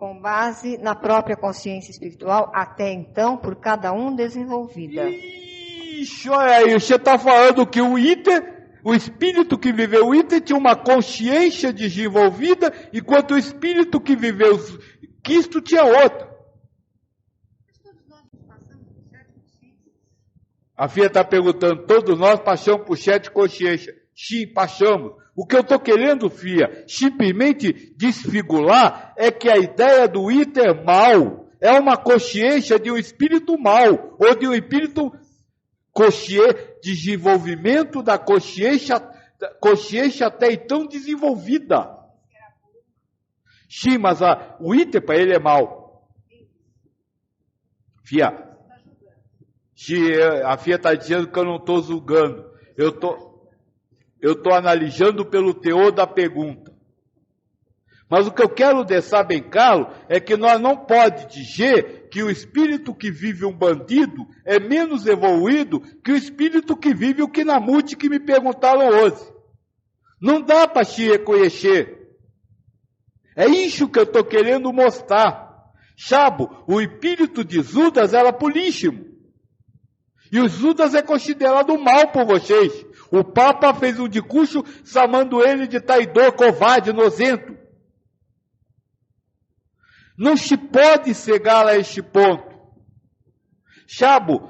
Com base na própria consciência espiritual, até então, por cada um desenvolvida. Ixi, olha aí, você está falando que o espírito que viveu o Iter tinha uma consciência desenvolvida, enquanto o espírito que viveu Cristo tinha outra. A filha está perguntando, todos nós passamos por 7 consciências. Sim, passamos. O que eu estou querendo, filha, simplesmente desfigurar é que a ideia do Iter mal é uma consciência de um espírito mal, ou de um espírito desenvolvimento da consciência até então desenvolvida. Sim, mas o Iter para ele é mal. Fia, a filha está dizendo que eu não estou julgando. Eu estou analisando pelo teor da pergunta. Mas o que eu quero deixar bem claro é que nós não podemos dizer que o espírito que vive um bandido é menos evoluído que o espírito que vive o Kinamute que me perguntaram hoje. Não dá para se reconhecer. É isso que eu estou querendo mostrar. Chabo, o espírito de Judas era políximo. E o Judas é considerado mal por vocês. O Papa fez um discurso chamando ele de traidor, covarde, nojento. Não se pode chegar a este ponto. Chabo,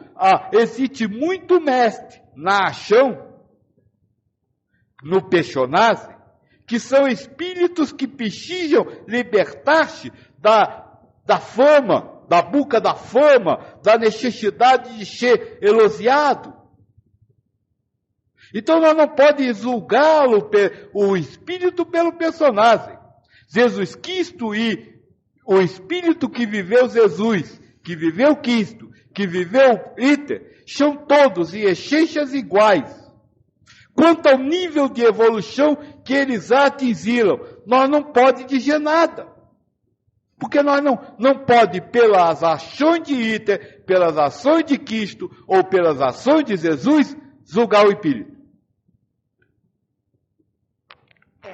existe muito mestre na ação, no personagem, que são espíritos que precisam libertar-se da fama, da boca da fama, da necessidade de ser elogiado. Então nós não podemos julgá-lo, o espírito pelo personagem. Jesus Cristo e o espírito que viveu Jesus, que viveu Cristo, que viveu Iter, são todos em essências iguais. Quanto ao nível de evolução que eles atingiram, nós não podemos dizer nada. Porque nós não pode, pelas ações de Iter, pelas ações de Cristo, ou pelas ações de Jesus, julgar o espírito.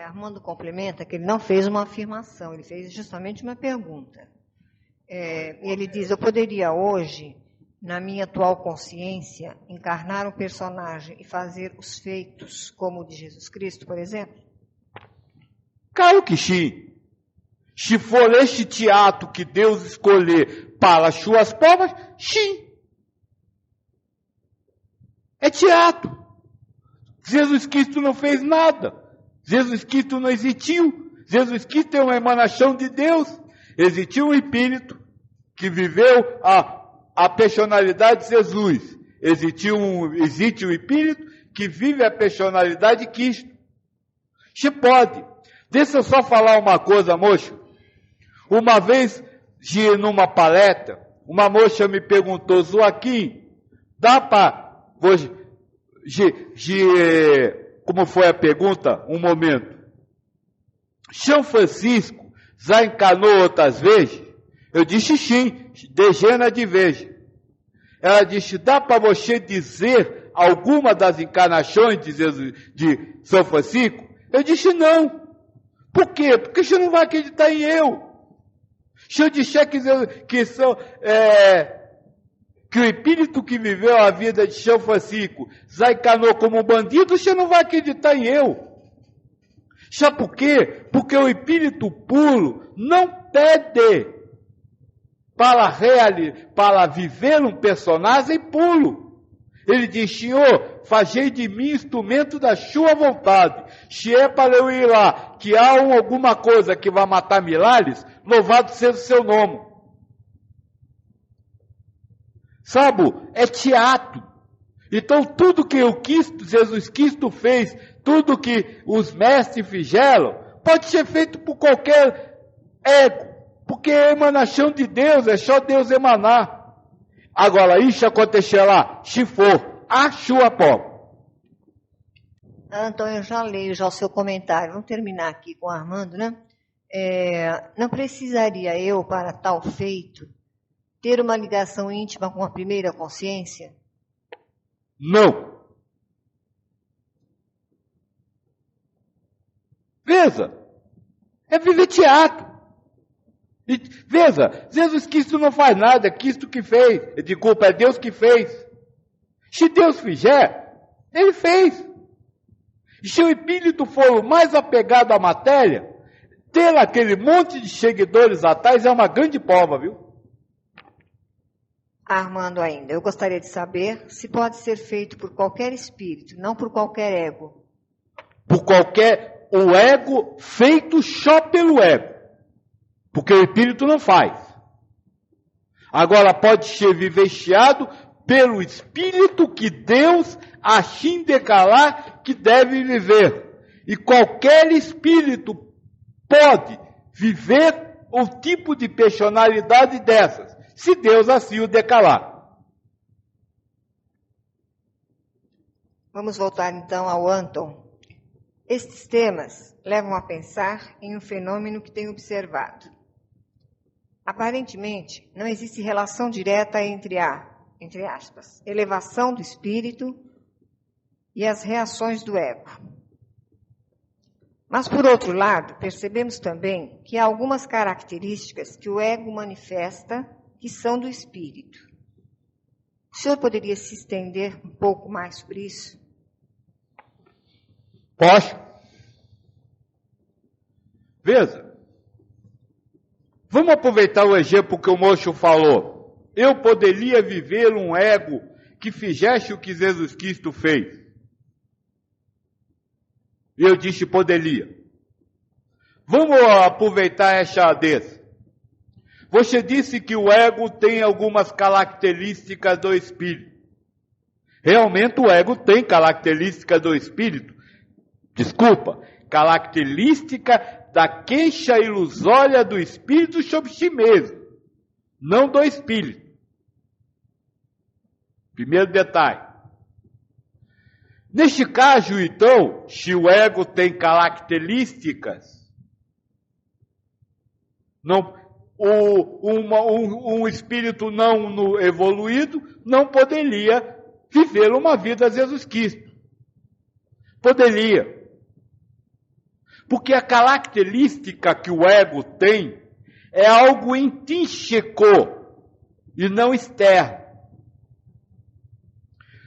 Armando complementa que ele não fez uma afirmação, ele fez justamente uma pergunta. Ele diz, eu poderia hoje, na minha atual consciência, encarnar um personagem e fazer os feitos como o de Jesus Cristo, por exemplo? Claro que sim. Se for este teatro que Deus escolher para as suas provas, sim. É teatro. Jesus Cristo não fez nada. Jesus Cristo não existiu. Jesus Cristo é uma emanação de Deus. Existiu um espírito que viveu a personalidade de Jesus. Existe um espírito que vive a personalidade de Cristo. Se pode. Deixa eu só falar uma coisa, moço. Uma vez, numa palestra, uma moça me perguntou, Joaquim, dá para... Como foi a pergunta? Um momento. São Francisco já encarnou outras vezes? Eu disse sim, dezenas de vezes. Ela disse, dá para você dizer alguma das encarnações de São Francisco? Eu disse não. Por quê? Porque você não vai acreditar em eu. Se eu disser que o espírito que viveu a vida de São Francisco já encarnou como um bandido, você não vai acreditar em eu. Sabe por quê? Porque o espírito puro não pede para viver um personagem puro. Ele diz, Senhor, fazei de mim instrumento da sua vontade. Se é para eu ir lá, que há alguma coisa que vai matar milhares, louvado seja o seu nome. Sabe, é teatro. Então tudo que Jesus Cristo fez, tudo que os mestres fizeram, pode ser feito por qualquer ego. Porque é emanação de Deus, é só Deus emanar. Agora, isso acontecerá, se for a sua prova. Antônio, eu já leio o seu comentário. Vamos terminar aqui com o Armando, né? Não precisaria eu, para tal feito, ter uma ligação íntima com a primeira consciência? Não. Veja, é viver teatro. E veja, Jesus Cristo não faz nada, é Cristo que fez. Desculpa, é Deus que fez. Se Deus fizer, Ele fez. E se o espírito for o mais apegado à matéria, ter aquele monte de seguidores atrás é uma grande prova, viu? Armando ainda, eu gostaria de saber se pode ser feito por qualquer espírito, não por qualquer ego. O ego feito só pelo ego. Porque o espírito não faz. Agora pode ser vivenciado pelo espírito que Deus assim declarar que deve viver. E qualquer espírito pode viver um tipo de personalidade dessas, se Deus assim o declarar. Vamos voltar então ao Anton. Estes temas levam a pensar em um fenômeno que tenho observado. Aparentemente, não existe relação direta entre a, entre aspas, elevação do espírito e as reações do ego. Mas, por outro lado, percebemos também que há algumas características que o ego manifesta que são do espírito. O senhor poderia se estender um pouco mais sobre isso? Posso? Veja. Vamos aproveitar o exemplo que o moço falou. Eu poderia viver um ego que fizesse o que Jesus Cristo fez. Eu disse poderia. Vamos aproveitar essa desse. Você disse que o ego tem algumas características do espírito. Realmente o ego tem características do espírito. Desculpa, característica da queixa ilusória do espírito sobre si mesmo, não do espírito. Primeiro detalhe. Neste caso, então, se o ego tem características, um espírito não evoluído não poderia viver uma vida a Jesus Cristo. Poderia. Porque a característica que o ego tem é algo intrínseco e não externo.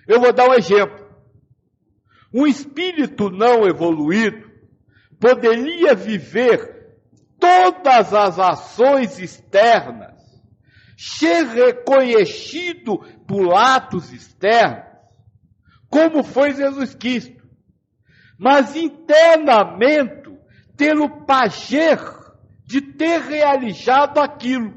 Eu vou dar um exemplo. Um espírito não evoluído poderia viver todas as ações externas, ser reconhecido por atos externos, como foi Jesus Cristo. Mas internamente, ter o prazer de ter realizado aquilo.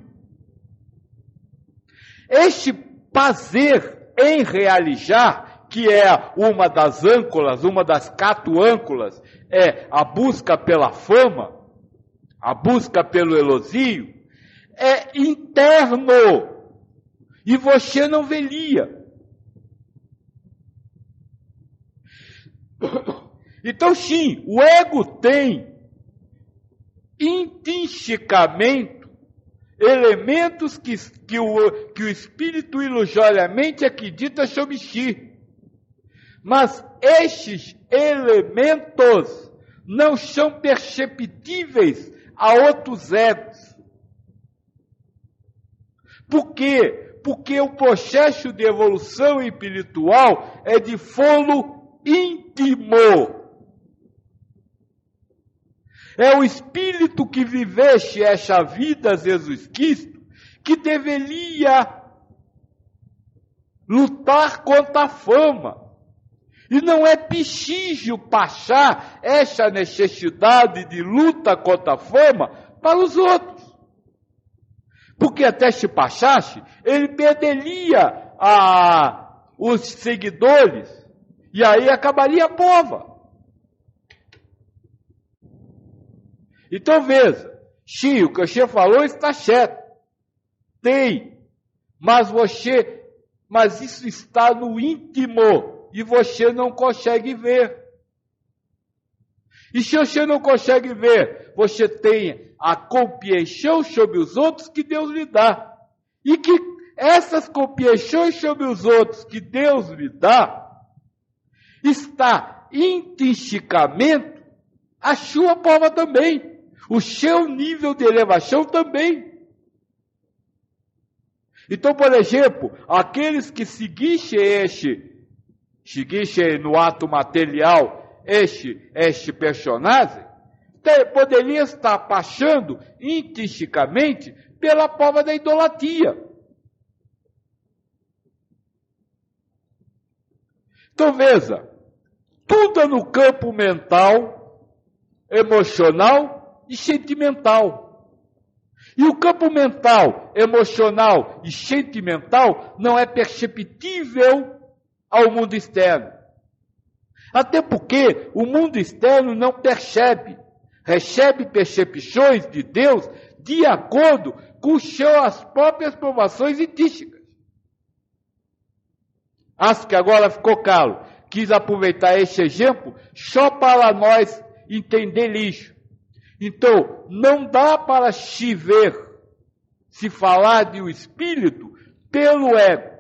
Este prazer em realizar, que é uma das âncoras, uma das 4 âncoras, é a busca pela fama, a busca pelo elogio, é interno. E você não veria. Então, sim, o ego tem intrinsecamente elementos que o espírito ilusoriamente acredita sobre si. Mas estes elementos não são perceptíveis a outros egos. Por quê? Porque o processo de evolução espiritual é de foro íntimo. É o espírito que vivesse essa vida, Jesus Cristo, que deveria lutar contra a fama. E não é preciso passar essa necessidade de luta contra a fama para os outros. Porque até se passasse, ele perderia os seguidores e aí acabaria a prova. Então veja, sim, o que você falou está certo. Tem, mas isso está no íntimo e você não consegue ver. E se você não consegue ver, você tem a compreensão sobre os outros que Deus lhe dá. E que essas compreensões sobre os outros que Deus lhe dá, está intrinsecamente a sua prova também. O seu nível de elevação também. Então, por exemplo, aqueles que seguissem no ato material este personagem, poderia estar passando intrinsecamente pela prova da idolatria. Então veja, tudo é no campo mental, emocional e sentimental. E o campo mental, emocional e sentimental não é perceptível ao mundo externo. Até porque o mundo externo não recebe percepções de Deus de acordo com as próprias provações intrínseca. Acho que agora ficou claro. Quis aproveitar este exemplo só para nós entender isso. Então, não dá para se falar de um espírito pelo ego.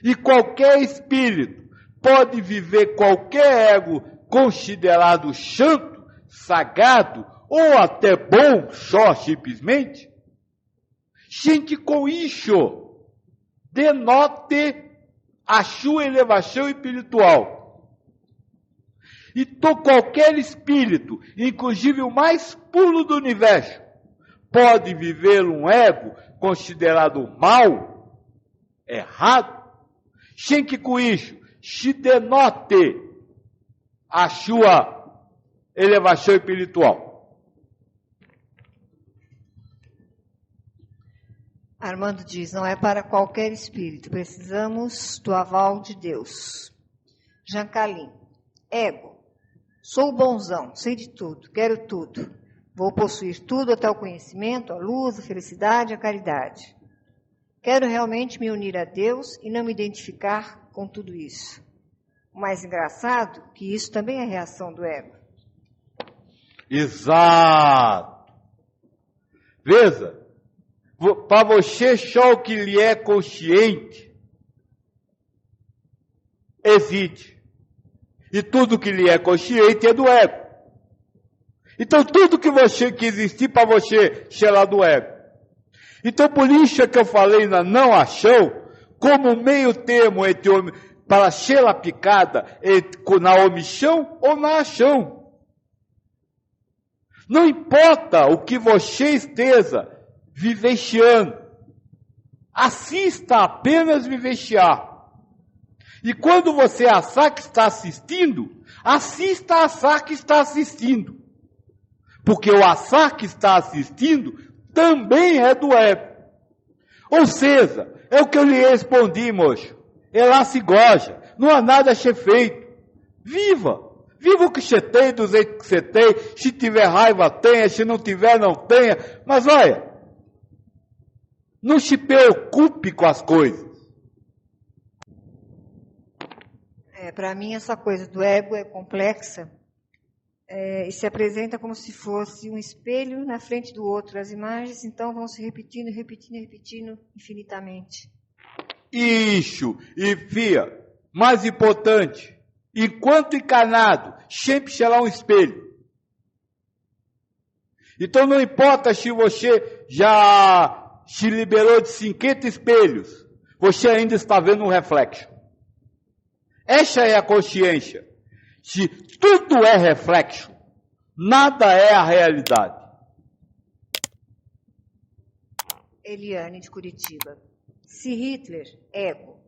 E qualquer espírito pode viver qualquer ego considerado santo, sagrado ou até bom, só simplesmente, sem que com isso denote a sua elevação espiritual. Então qualquer espírito, inclusive o mais puro do universo, pode viver um ego considerado mal, errado, sem que com isso se denote a sua elevação espiritual. Armando diz, não é para qualquer espírito, precisamos do aval de Deus. Jancalim, ego, sou bonzão, sei de tudo, quero tudo, vou possuir tudo até o conhecimento, a luz, a felicidade, a caridade. Quero realmente me unir a Deus e não me identificar com tudo isso. O mais engraçado, que isso também é reação do ego. Exato. Veja, para você só o que lhe é consciente existe. E tudo que lhe é consciente é do ego. Então tudo que existir para você será do ego. Então por isso é que eu falei na não ação, como meio termo para ser aplicada na omissão ou na ação. Não importa o que você esteja vivenciando, assista apenas vivenciar. E quando você achar que está assistindo, assista a achar que está assistindo. Porque o achar que está assistindo também é do ego. Ou seja, é o que eu lhe respondi, moço. Ela se goja, não há nada a ser feito. Viva! Viva o que você tem, do jeito que você tem. Se tiver raiva, tenha. Se não tiver, não tenha. Mas olha, não se preocupe com as coisas. Para mim, essa coisa do ego é complexa e se apresenta como se fosse um espelho na frente do outro. As imagens, então, vão se repetindo infinitamente. Isso. E, filha, mais importante, enquanto encarnado, sempre será um espelho. Então não importa se você já se liberou de 50 espelhos, você ainda está vendo um reflexo. Essa é a consciência. Se tudo é reflexo, nada é a realidade. Eliane de Curitiba. Se Hitler, ego,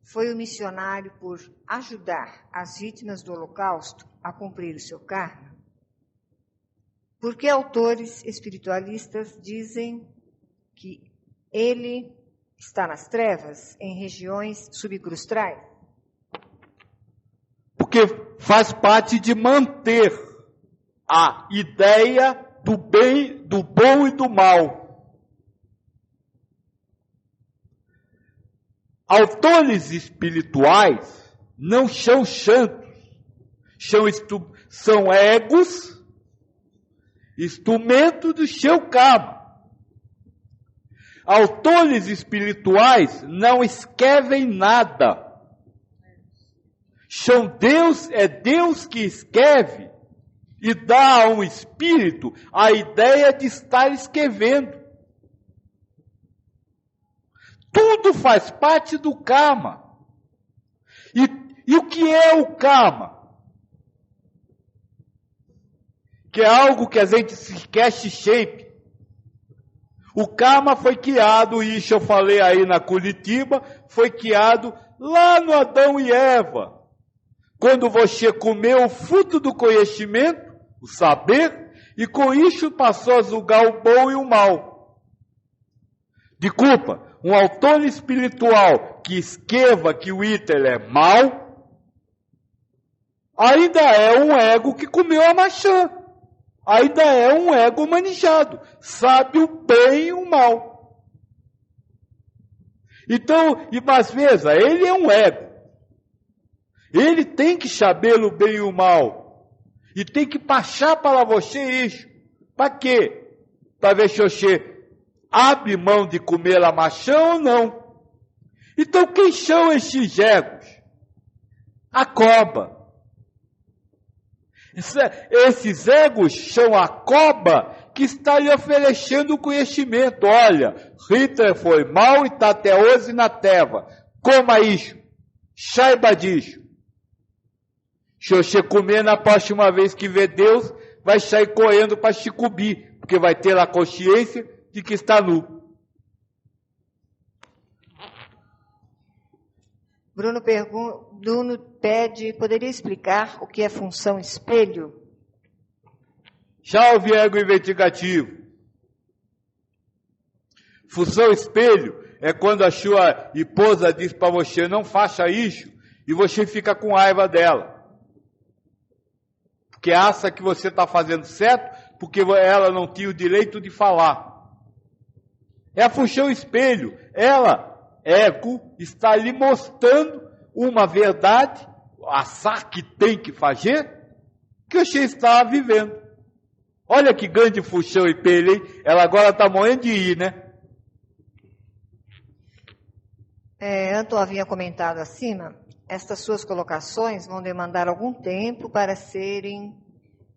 foi o missionário por ajudar as vítimas do Holocausto a cumprir o seu karma, por que autores espiritualistas dizem que ele está nas trevas, em regiões subcrustais? Porque faz parte de manter a ideia do bem, do bom e do mal. Autores espirituais não são santos, são egos, instrumento do seu karma. Autores espirituais não escrevem nada. É Deus que escreve e dá a um espírito a ideia de estar escrevendo. Tudo faz parte do karma. E o que é o karma? Que é algo que a gente esquece shape. O karma foi criado, isso eu falei aí na Curitiba, foi criado lá no Adão e Eva. Quando você comeu o fruto do conhecimento, o saber, e com isso passou a julgar o bom e o mal. Desculpa, um autor espiritual que escreva que o Hitler é mau, ainda é um ego que comeu a maçã. Ainda é um ego manejado. Sabe o bem e o mal. Então, e às vezes, ele é um ego. Ele tem que saber o bem e o mal. E tem que passar para você isso. Para quê? Para ver se você abre mão de comer a maçã ou não. Então, quem são esses egos? A cobra. Esses egos são a cobra que está lhe oferecendo o conhecimento. Olha, Hitler foi mal e está até hoje na terra. Coma isso. Saiba disso. Se você comer na próxima vez que ver Deus, vai sair correndo para se cobrir, porque vai ter a consciência de que está nu. Bruno pede, poderia explicar o que é função espelho? Salve, ego investigativo. Função espelho é quando a sua esposa diz para você não faça isso e você fica com raiva dela. Porque acha que você está fazendo certo porque ela não tinha o direito de falar. É a função espelho. Ela, ego, está lhe mostrando uma verdade, achar que tem que fazer, que você está vivendo. Olha que grande função espelho, hein? Ela agora está morrendo de ir, né? Anton havia comentado acima, estas suas colocações vão demandar algum tempo para serem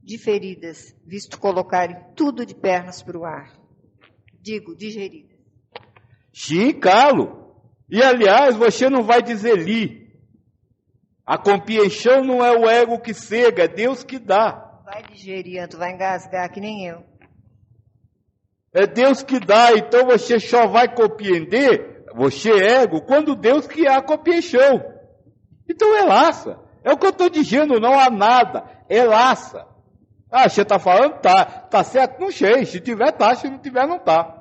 diferidas, visto colocarem tudo de pernas para o ar. Digo, digeridas. Sim, calo. E aliás, você não vai dizer li. A compreensão não é o ego que cega, é Deus que dá. Vai digerir, Anton, vai engasgar que nem eu. É Deus que dá, então você só vai compreender, você ego, quando Deus criar a compreensão. Então relaxa. É o que eu estou dizendo, não há nada. Relaxa. Ah, você está falando? Tá certo? Não sei. Se tiver, tá. Se não tiver, não tá.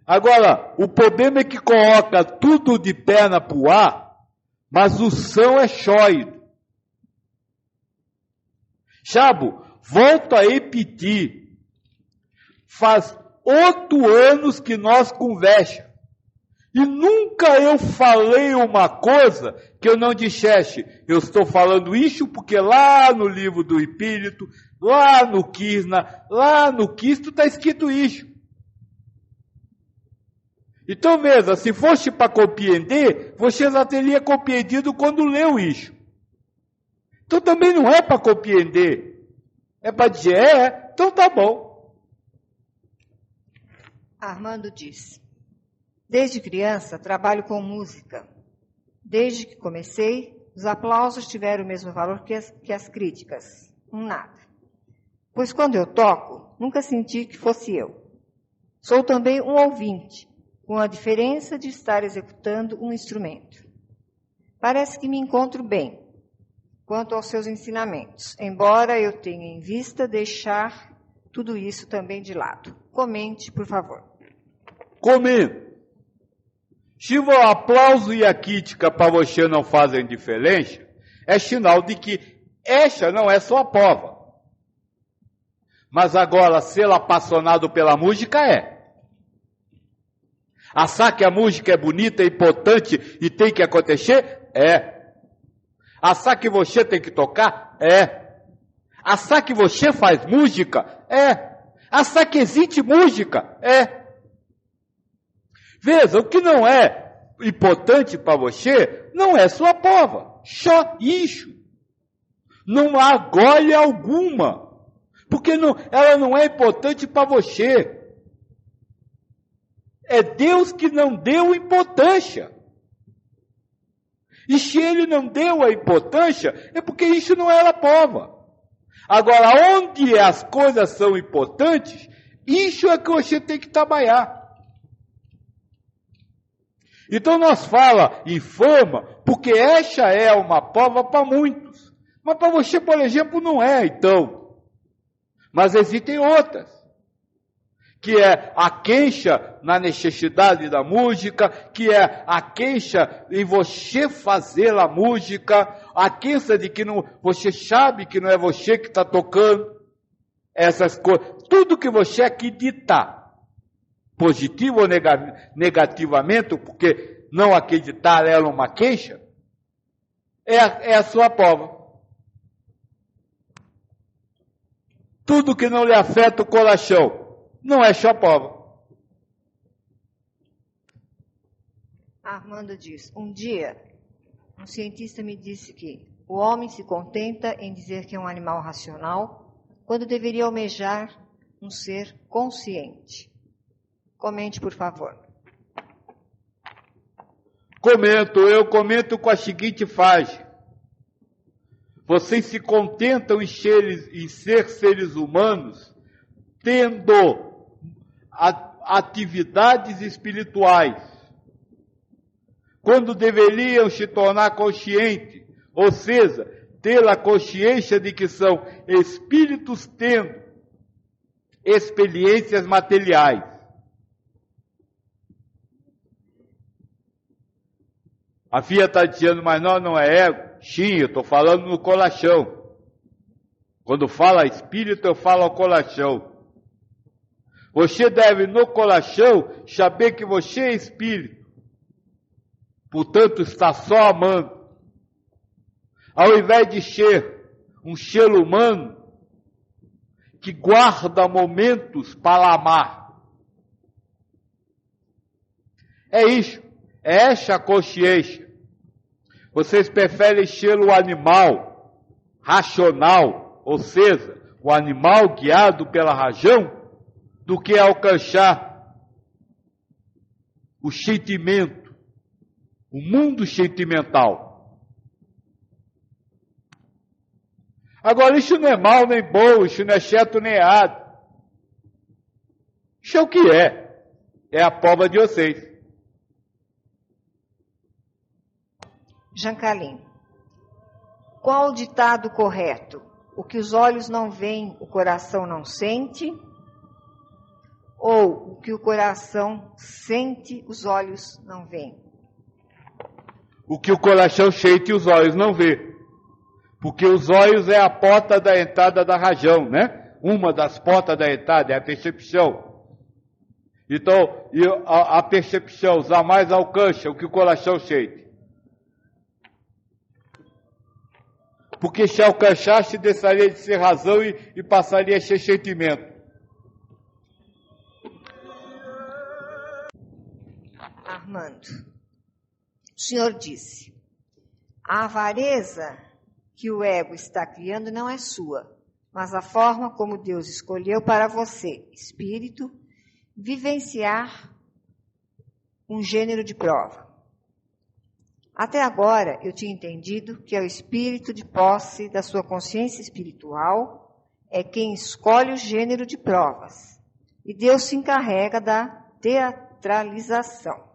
Agora, o problema é que coloca tudo de perna para o ar, mas o som é sólido. Chabo, volto a repetir. Faz 8 anos que nós conversamos. E nunca eu falei uma coisa que eu não dissesse. Eu estou falando isso porque lá no livro do Espírito, lá no Krishna, lá no Cristo está escrito isso. Então veja, se fosse para compreender, você já teria compreendido quando leu isso. Então também não é para compreender. É para dizer, então tá bom. Armando diz, desde criança trabalho com música. Desde que comecei, os aplausos tiveram o mesmo valor que as críticas. Nada. Pois quando eu toco, nunca senti que fosse eu. Sou também um ouvinte, com a diferença de estar executando um instrumento. Parece que me encontro bem quanto aos seus ensinamentos, embora eu tenha em vista deixar tudo isso também de lado. Comente, por favor. Comento. Se o aplauso e a crítica para você não fazem diferença, é sinal de que essa não é sua prova. Mas agora, ser apaixonado pela música é. Achar que a música é bonita, é importante e tem que acontecer? É. Achar que você tem que tocar? É. Achar que você faz música? É. Achar que existe música? É. Veja, o que não é importante para você não é sua prova. Só isso. Não há glória alguma. Porque ela não é importante para você. É Deus que não deu importância. E se Ele não deu a importância, é porque isso não era prova. Agora, onde as coisas são importantes, isso é que você tem que trabalhar. Então nós fala em fama, porque essa é uma prova para muitos. Mas para você, por exemplo, não é, então. Mas existem outras. Que é a queixa na necessidade da música, que é a queixa em você fazer a música, a queixa de que não, você sabe que não é você que está tocando, essas coisas, tudo que você acreditar, positivo ou negativamente, porque não acreditar é uma queixa, é a sua prova. Tudo que não lhe afeta o coração, não é só prova. Armando diz, um dia, um cientista me disse que o homem se contenta em dizer que é um animal racional, quando deveria almejar um ser consciente. Comente, por favor. Eu comento com a seguinte frase. Vocês se contentam em ser seres humanos, tendo atividades espirituais, quando deveriam se tornar conscientes, ou seja, ter a consciência de que são espíritos tendo experiências materiais. A filha está dizendo, mas não é ego. Sim, eu estou falando no coração. Quando fala espírito, eu falo ao coração. Você deve, no coração, saber que você é espírito. Portanto, está só amando. Ao invés de ser um ser humano que guarda momentos para amar. É isso. É essa a consciência. Vocês preferem ser o animal racional, ou seja, o animal guiado pela razão, do que alcançar o sentimento, o mundo sentimental. Agora, isso não é mal nem bom, isso não é certo nem errado. Isso é o que é. É a prova de vocês. Jancalim. Qual o ditado correto? O que os olhos não veem, o coração não sente? Ou o que o coração sente, os olhos não veem? O que o coração sente, os olhos não vê. Porque os olhos é a porta da entrada da razão, né? Uma das portas da entrada é a percepção. Então, a percepção jamais alcança o que o coração sente. Porque se alcançasse, deixaria de ser razão e passaria a ser sentimento. Armando, o senhor disse, a avareza que o ego está criando não é sua, mas a forma como Deus escolheu para você, espírito, vivenciar um gênero de prova. Até agora, eu tinha entendido que é o espírito de posse da sua consciência espiritual é quem escolhe o gênero de provas. E Deus se encarrega da teatralização.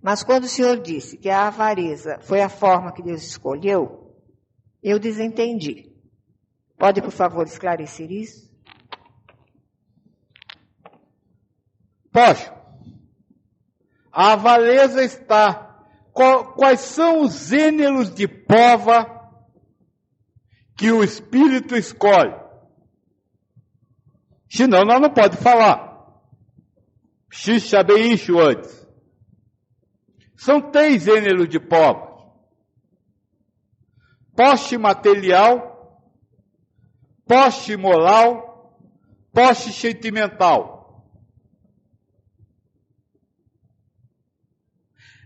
Mas quando o senhor disse que a avareza foi a forma que Deus escolheu, eu desentendi. Pode, por favor, esclarecer isso? Posso. A avareza está. Quais são os gêneros de prova que o espírito escolhe? Senão nós não podemos falar. Preciso saber isso antes. São 3 gêneros de provas. Poste material, poste moral, poste sentimental.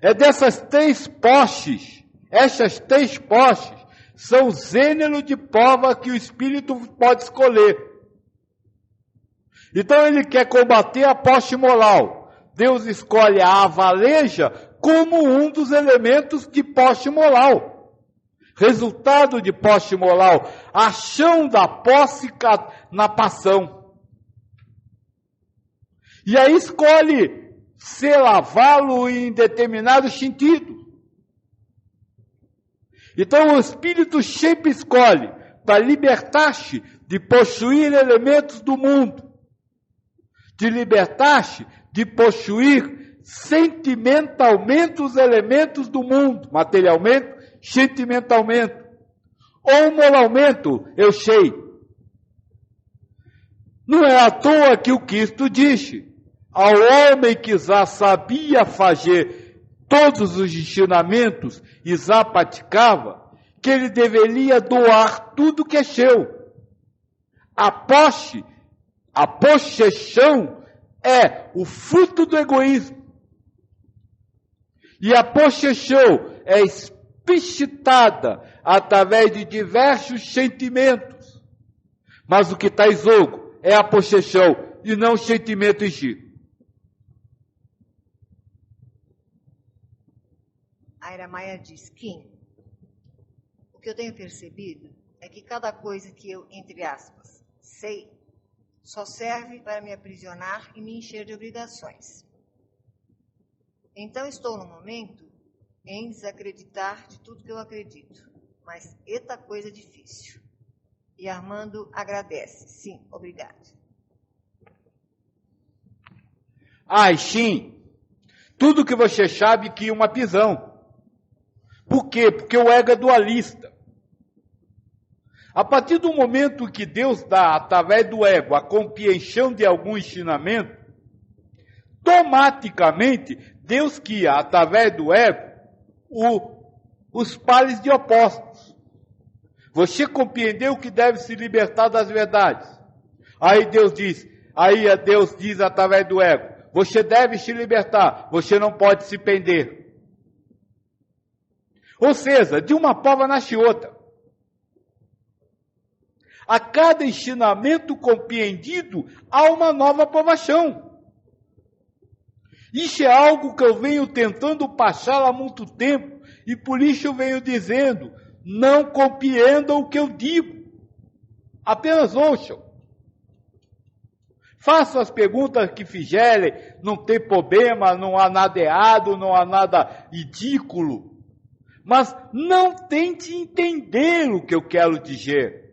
É dessas 3 postes, essas 3 postes são os gêneros de prova que o espírito pode escolher. Então ele quer combater a posse moral. Deus escolhe a avaleja como um dos elementos de posse moral. Resultado de posse moral, ação da posse na passão. E aí escolhe se lavá-lo em determinado sentido. Então o espírito sempre escolhe para libertar-se de possuir elementos do mundo, de libertar-se de possuir sentimentalmente os elementos do mundo, materialmente, sentimentalmente, ou moralmente, eu sei. Não é à toa que o Cristo disse, ao homem que já sabia fazer todos os ensinamentos e já praticava, que ele deveria doar tudo que é seu. A possessão é o fruto do egoísmo. E a possessão é explicitada através de diversos sentimentos. Mas o que está em jogo é a possessão e não o sentimento em si. A Ira Maia diz, Kim, o que eu tenho percebido é que cada coisa que eu, entre aspas, sei, só serve para me aprisionar e me encher de obrigações. Então estou no momento em desacreditar de tudo que eu acredito, mas eita coisa difícil. E Armando agradece. Sim, obrigado. Ai, sim, tudo que você sabe que é uma prisão. Por quê? Porque o ego é dualista. A partir do momento que Deus dá, através do ego, a compreensão de algum ensinamento, automaticamente, Deus cria, através do ego, os pares de opostos. Você compreendeu que deve se libertar das verdades. Aí Deus diz através do ego, você deve se libertar, você não pode se prender. Ou seja, de uma prova nasce outra. A cada ensinamento compreendido, há uma nova provação. Isso é algo que eu venho tentando passar há muito tempo, e por isso eu venho dizendo, não compreendam o que eu digo. Apenas ouçam. Façam as perguntas que fizerem, não tem problema, não há nada errado, não há nada ridículo. Mas não tente entender o que eu quero dizer.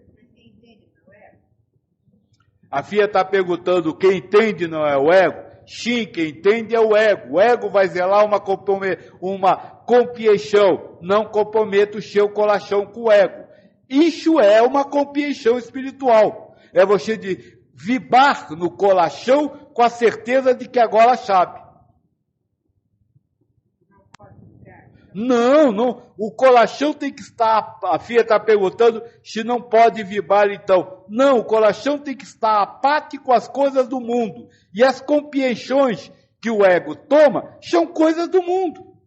A filha está perguntando, quem entende não é o ego? Sim, quem entende é o ego. O ego vai zelar uma compreensão. Não comprometa o seu coração com o ego. Isso é uma compreensão espiritual. É você de vibrar no coração com a certeza de que agora sabe. Não, o coração tem que estar, a filha está perguntando se não pode vibrar então. Não, o coração tem que estar apático com as coisas do mundo. E as compreensões que o ego toma são coisas do mundo.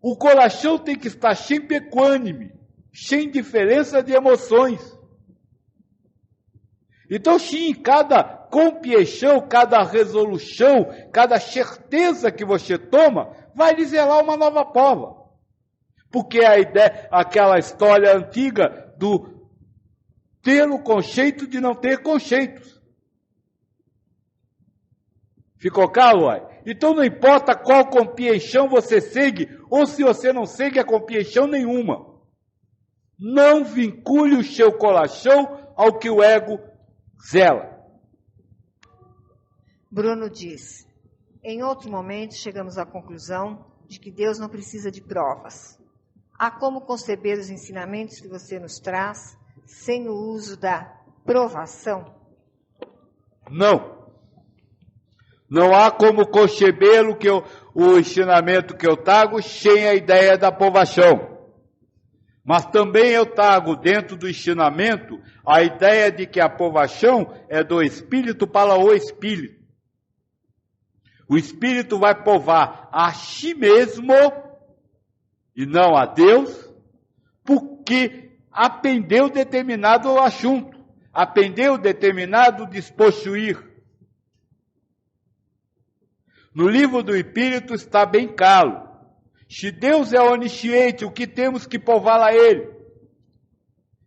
O coração tem que estar sempre equânime, sem diferença de emoções. Então, sim, cada compreensão, cada resolução, cada certeza que você toma, vai lhe zelar uma nova prova. Porque a ideia, aquela história antiga do ter o conceito de não ter conceitos. Ficou claro, uai? Então não importa qual compreensão você segue, ou se você não segue a compreensão nenhuma. Não vincule o seu coração ao que o ego zela. Bruno diz, em outro momento chegamos à conclusão de que Deus não precisa de provas. Há como conceber os ensinamentos que você nos traz sem o uso da provação? Não há como conceber o ensinamento que eu trago sem a ideia da provação. Mas também eu trago dentro do ensinamento a ideia de que a provação é do Espírito para o Espírito. O espírito vai provar a si mesmo e não a Deus, porque aprendeu determinado assunto, aprendeu determinado despossuir. No livro do Espírito está bem claro. Se Deus é onisciente, o que temos que provar a Ele?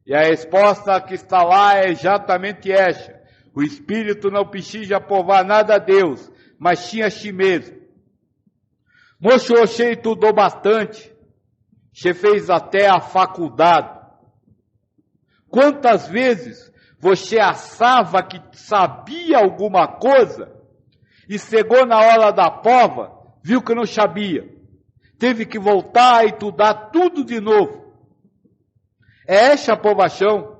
E a resposta que está lá é exatamente essa. O Espírito não precisa provar nada a Deus, mas sim a si mesmo. Moço, você estudou bastante. Você fez até a faculdade. Quantas vezes você achava que sabia alguma coisa e chegou na hora da prova, viu que não sabia. Teve que voltar e estudar tudo de novo. É essa a aprovação.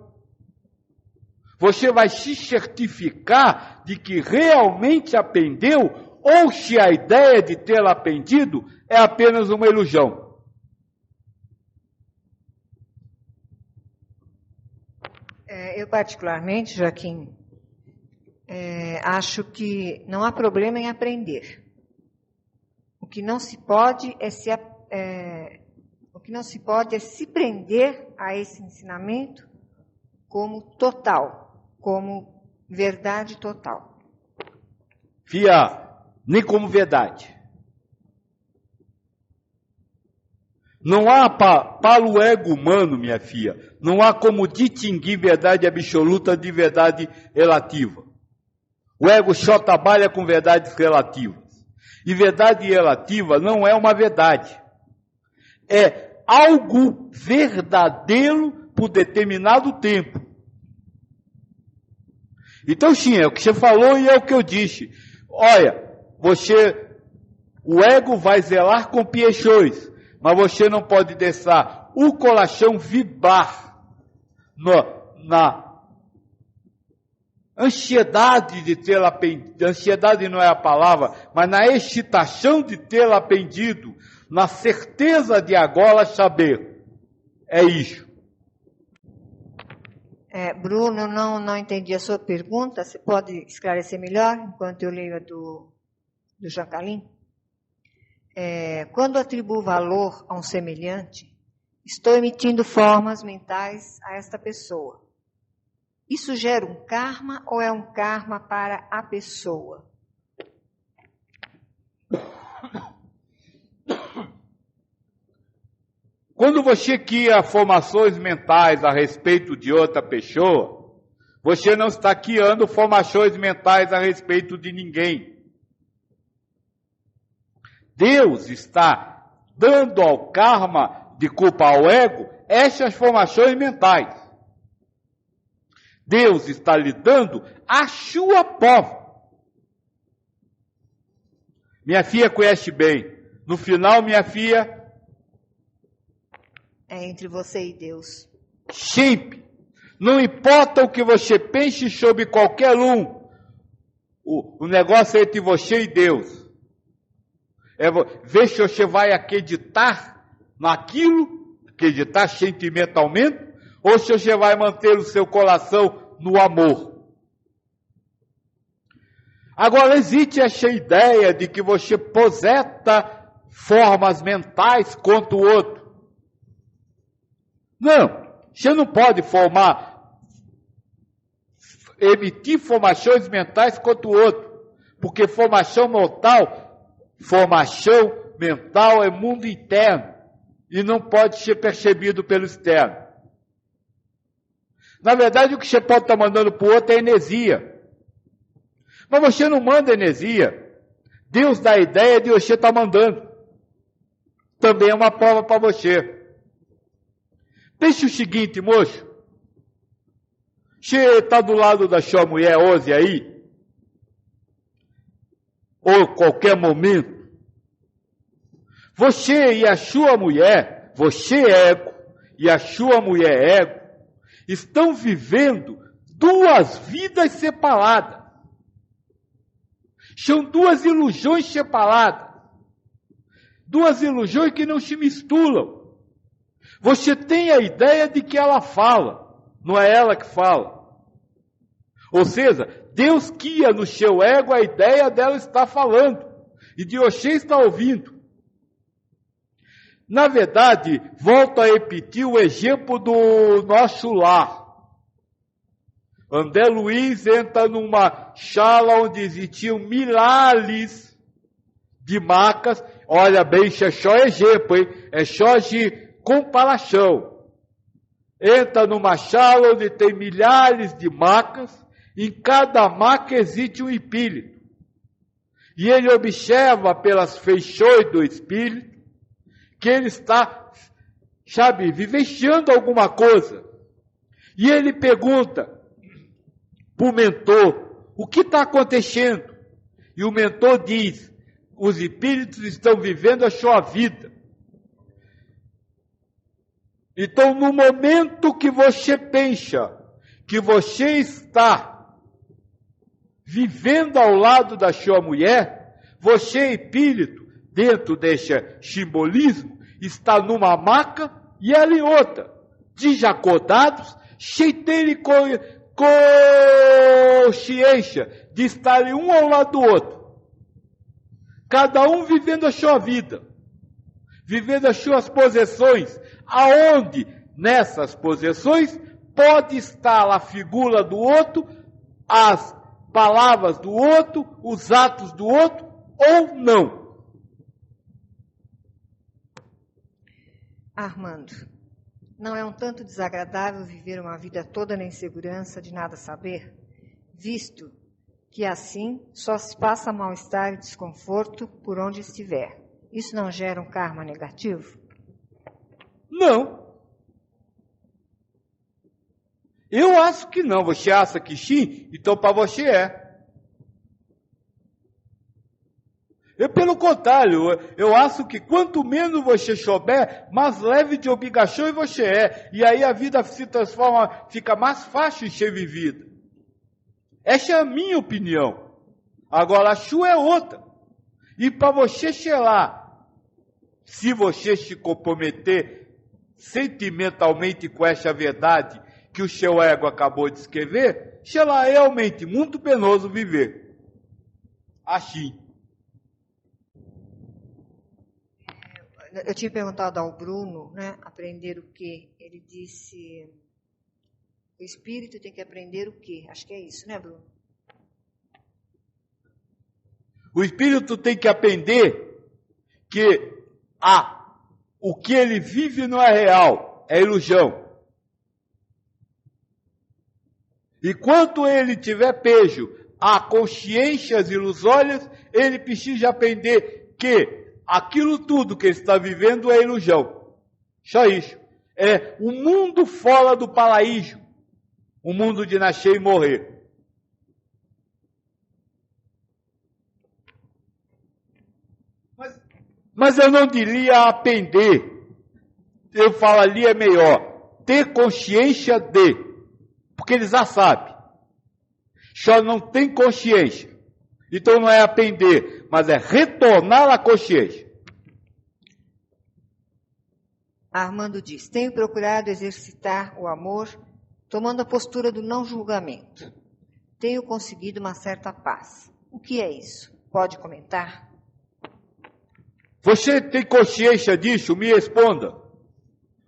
Você vai se certificar de que realmente aprendeu ou se a ideia de ter aprendido é apenas uma ilusão. Eu particularmente, Joaquim, acho que não há problema em aprender. O que não se pode é se prender a esse ensinamento como total, como verdade total. Fia, nem como verdade. Não há para o ego humano, minha filha, não há como distinguir verdade absoluta de verdade relativa. O ego só trabalha com verdades relativas. E verdade relativa não é uma verdade. É algo verdadeiro por determinado tempo. Então, sim, é o que você falou e é o que eu disse. Olha, o ego vai zelar com piechões, mas você não pode deixar o coração vibrar na ansiedade de ter aprendido. Ansiedade não é a palavra, mas na excitação de ter aprendido, na certeza de agora saber. É isso. Bruno, não entendi a sua pergunta. Você pode esclarecer melhor enquanto eu leio a do Jean Calin? Quando atribuo valor a um semelhante, estou emitindo formas mentais a esta pessoa. Isso gera um karma ou é um karma para a pessoa? Quando você cria formações mentais a respeito de outra pessoa, você não está criando formações mentais a respeito de ninguém. Deus está dando ao karma de culpa ao ego essas formações mentais. Deus está lhe dando a sua prova. Minha filha conhece bem. No final, minha filha... É entre você e Deus. Sempre. Não importa o que você pense sobre qualquer um. O negócio é entre você e Deus. Ver se você vai acreditar naquilo, acreditar sentimentalmente, ou se você vai manter o seu coração no amor. Agora, existe essa ideia de que você projeta formas mentais contra o outro. Não, você não pode emitir formações mentais contra o outro, porque formação mental é mundo interno e não pode ser percebido pelo externo. Na verdade, o que você pode estar mandando para o outro é energia. Mas você não manda energia. Deus dá a ideia de você estar mandando. Também é uma prova para você. Pense o seguinte, moço. Você está do lado da sua mulher hoje aí? Ou qualquer momento? Você e a sua mulher, você ego, e a sua mulher ego, estão vivendo duas vidas separadas. São duas ilusões separadas. Duas ilusões que não se misturam. Você tem a ideia de que ela fala, não é ela que fala. Ou seja, Deus cria no seu ego a ideia dela estar falando. E de Oxê está ouvindo. Na verdade, volto a repetir o exemplo do nosso lar. André Luiz entra numa chala onde existiam milhares de macas. Olha bem, isso é só exemplo, hein? É só de comparação. Entra numa chala onde tem milhares de macas. Em cada maca existe um espírito. E ele observa pelas feições do espírito que ele está, sabe, vivenciando alguma coisa. E ele pergunta para o mentor, o que está acontecendo? E o mentor diz, os espíritos estão vivendo a sua vida. Então, no momento que você pensa que você está vivendo ao lado da sua mulher, você, espírito, dentro desse simbolismo, está numa maca e ela em outra, desacordados, sem terem consciência de estarem um ao lado do outro. Cada um vivendo a sua vida, vivendo as suas possessões, aonde nessas possessões pode estar a figura do outro, as palavras do outro, os atos do outro, ou não. Armando, não é um tanto desagradável viver uma vida toda na insegurança de nada saber, visto que assim só se passa mal-estar e desconforto por onde estiver. Isso não gera um karma negativo? Não. Eu acho que não. Você acha que sim? Então para você é. Pelo contrário, eu acho que quanto menos você souber, mais leve de obrigação você é. E aí a vida se transforma, fica mais fácil de ser vivida. Essa é a minha opinião. Agora a sua é outra. E para você chegar, se você se comprometer sentimentalmente com essa verdade que o seu ego acabou de escrever, será realmente muito penoso viver assim. Eu tinha perguntado ao Bruno, né, aprender o quê? Ele disse, o espírito tem que aprender o quê? Acho que é isso, né, Bruno? O espírito tem que aprender que o que ele vive não é real, é ilusão. E quando ele tiver pejo a consciências ilusórias, ele precisa aprender que aquilo tudo que ele está vivendo é ilusão. Só isso. É o mundo fora do paraíso. O mundo de nascer e morrer. Mas eu não diria aprender. Eu falaria melhor. Ter consciência de. Porque eles já sabem. Só não tem consciência. Então não é aprender, mas é retornar à consciência. Armando diz, tenho procurado exercitar o amor, tomando a postura do não julgamento. Tenho conseguido uma certa paz. O que é isso? Pode comentar? Você tem consciência disso? Me responda.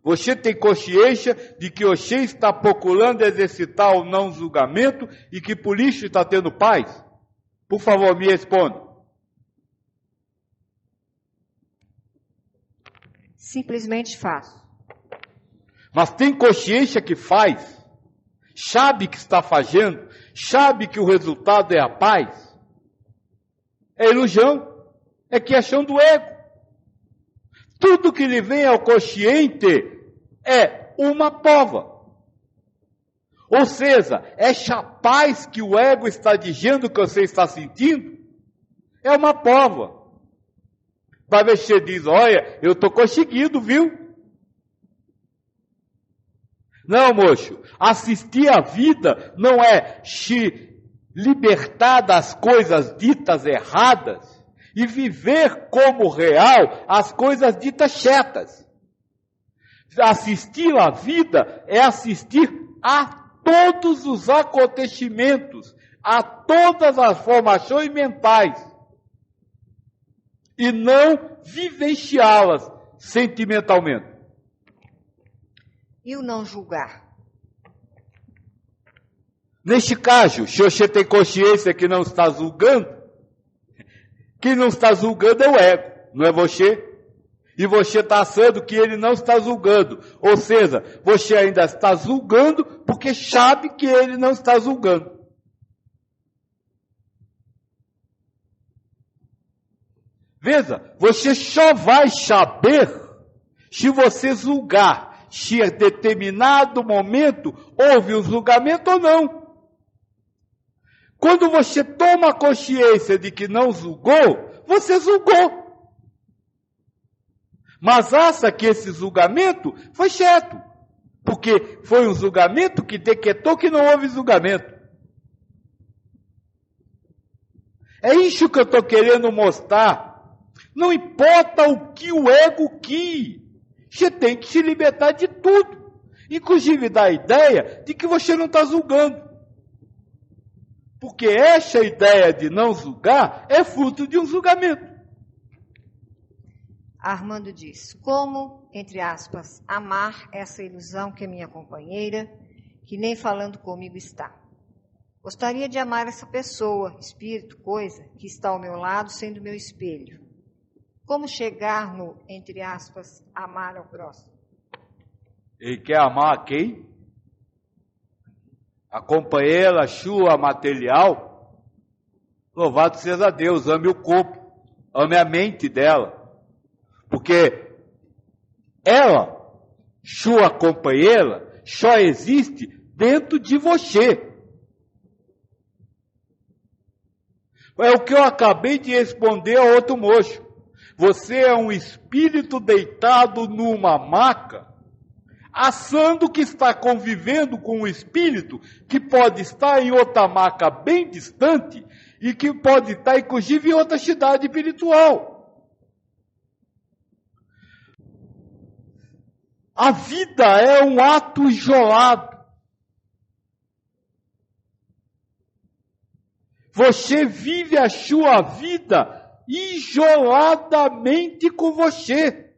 Você tem consciência de que você está procurando exercitar o não julgamento e que por isso está tendo paz? Por favor, me responda. Simplesmente faço. Mas tem consciência que faz? Sabe que está fazendo? Sabe que o resultado é a paz? É ilusão. É criação do ego. Tudo que lhe vem ao consciente é uma prova. Ou seja, essa paz que o ego está dizendo que você está sentindo é uma prova. Para ver se você diz, olha, eu estou conseguindo, viu? Não, moço, assistir à vida não é se libertar das coisas ditas erradas e viver como real as coisas ditas certas. Assistir à vida é assistir a todos os acontecimentos, a todas as formações mentais. e não vivenciá-las sentimentalmente. E o não julgar? Neste caso, se você tem consciência que não está julgando, quem não está julgando é o ego, não é você. E você está achando que ele não está julgando. Ou seja, você ainda está julgando porque sabe que ele não está julgando. Veja, você só vai saber se você julgar, se em determinado momento houve um julgamento ou não. Quando você toma consciência de que não julgou, você julgou. Mas acha que esse julgamento foi certo, porque foi um julgamento que decretou que não houve julgamento. É isso que eu estou querendo mostrar. Não importa o que o ego quis, você tem que se libertar de tudo, inclusive da ideia de que você não está julgando. Porque essa ideia de não julgar é fruto de um julgamento. Armando diz, como, entre aspas, amar essa ilusão que é minha companheira, que nem falando comigo está. Gostaria de amar essa pessoa, espírito, coisa, que está ao meu lado, sendo meu espelho. Como chegar no, entre aspas, amar ao próximo? Ele quer amar quem? A companheira sua material? Louvado seja Deus, ame o corpo, ame a mente dela. Porque ela, sua companheira, só existe dentro de você. É o que eu acabei de responder a outro moço. Você é um espírito deitado numa maca, achando que está convivendo com um espírito que pode estar em outra maca bem distante e que pode estar, inclusive, em outra cidade espiritual. A vida é um ato isolado. Você vive a sua vida isoladamente com você.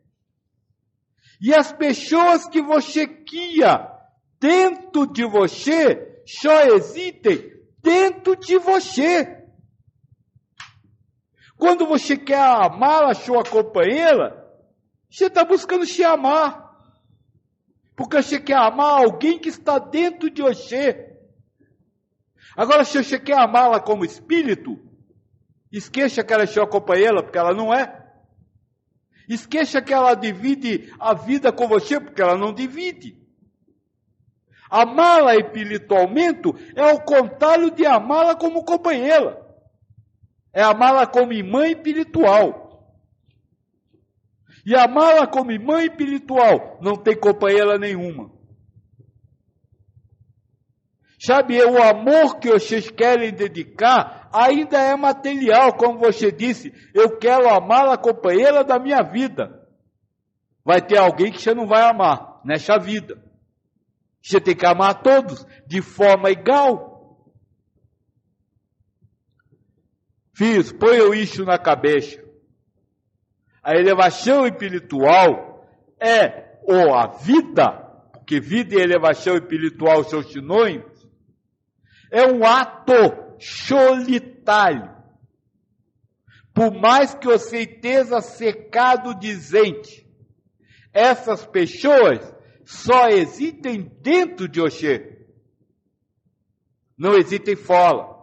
E as pessoas que você cria dentro de você só existem dentro de você. Quando você quer amar a sua companheira, você está buscando se amar. Porque você quer amar alguém que está dentro de você. Agora, se você quer amá-la como espírito, esqueça que ela é sua companheira, porque ela não é. Esqueça que ela divide a vida com você, porque ela não divide. Amá-la espiritualmente é o contrário de amá-la como companheira. É amá-la como irmã espiritual. E amá-la como irmã espiritual não tem companheira nenhuma. Sabe, o amor que vocês querem dedicar ainda é material, como você disse. Eu quero amar a companheira da minha vida. Vai ter alguém que você não vai amar nessa vida. Você tem que amar a todos de forma igual. Filhos, ponham isso na cabeça. A elevação espiritual é a vida, porque vida e elevação espiritual são sinônimos, é um ato solitário. Por mais que você esteja cercado de gente, essas pessoas só existem dentro de você. Não existem fora.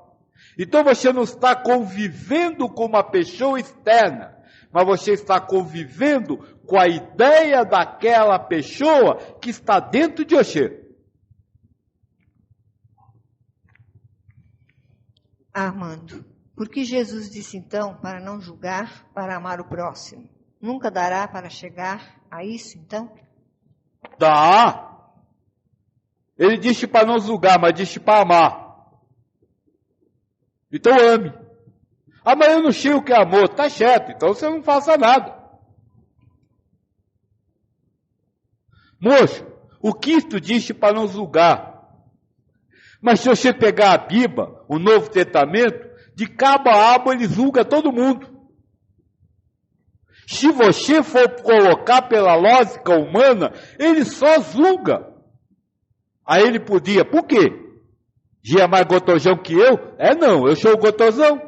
Então você não está convivendo com uma pessoa externa, mas você está convivendo com a ideia daquela pessoa que está dentro de você. Armando, por que Jesus disse então para não julgar, para amar o próximo? Nunca dará para chegar a isso então? Dá. Ele disse para não julgar, mas disse para amar. Então ame. Mas eu não sei o que é amor. Tá certo, então você não faça nada. Moço, o Cristo disse para não julgar. Mas se você pegar a Bíblia, o Novo Testamento, de cabo a abo ele julga todo mundo. Se você for colocar pela lógica humana, ele só julga. Aí ele podia, por quê? Já é mais gotosão que eu? Não, eu sou o gotosão.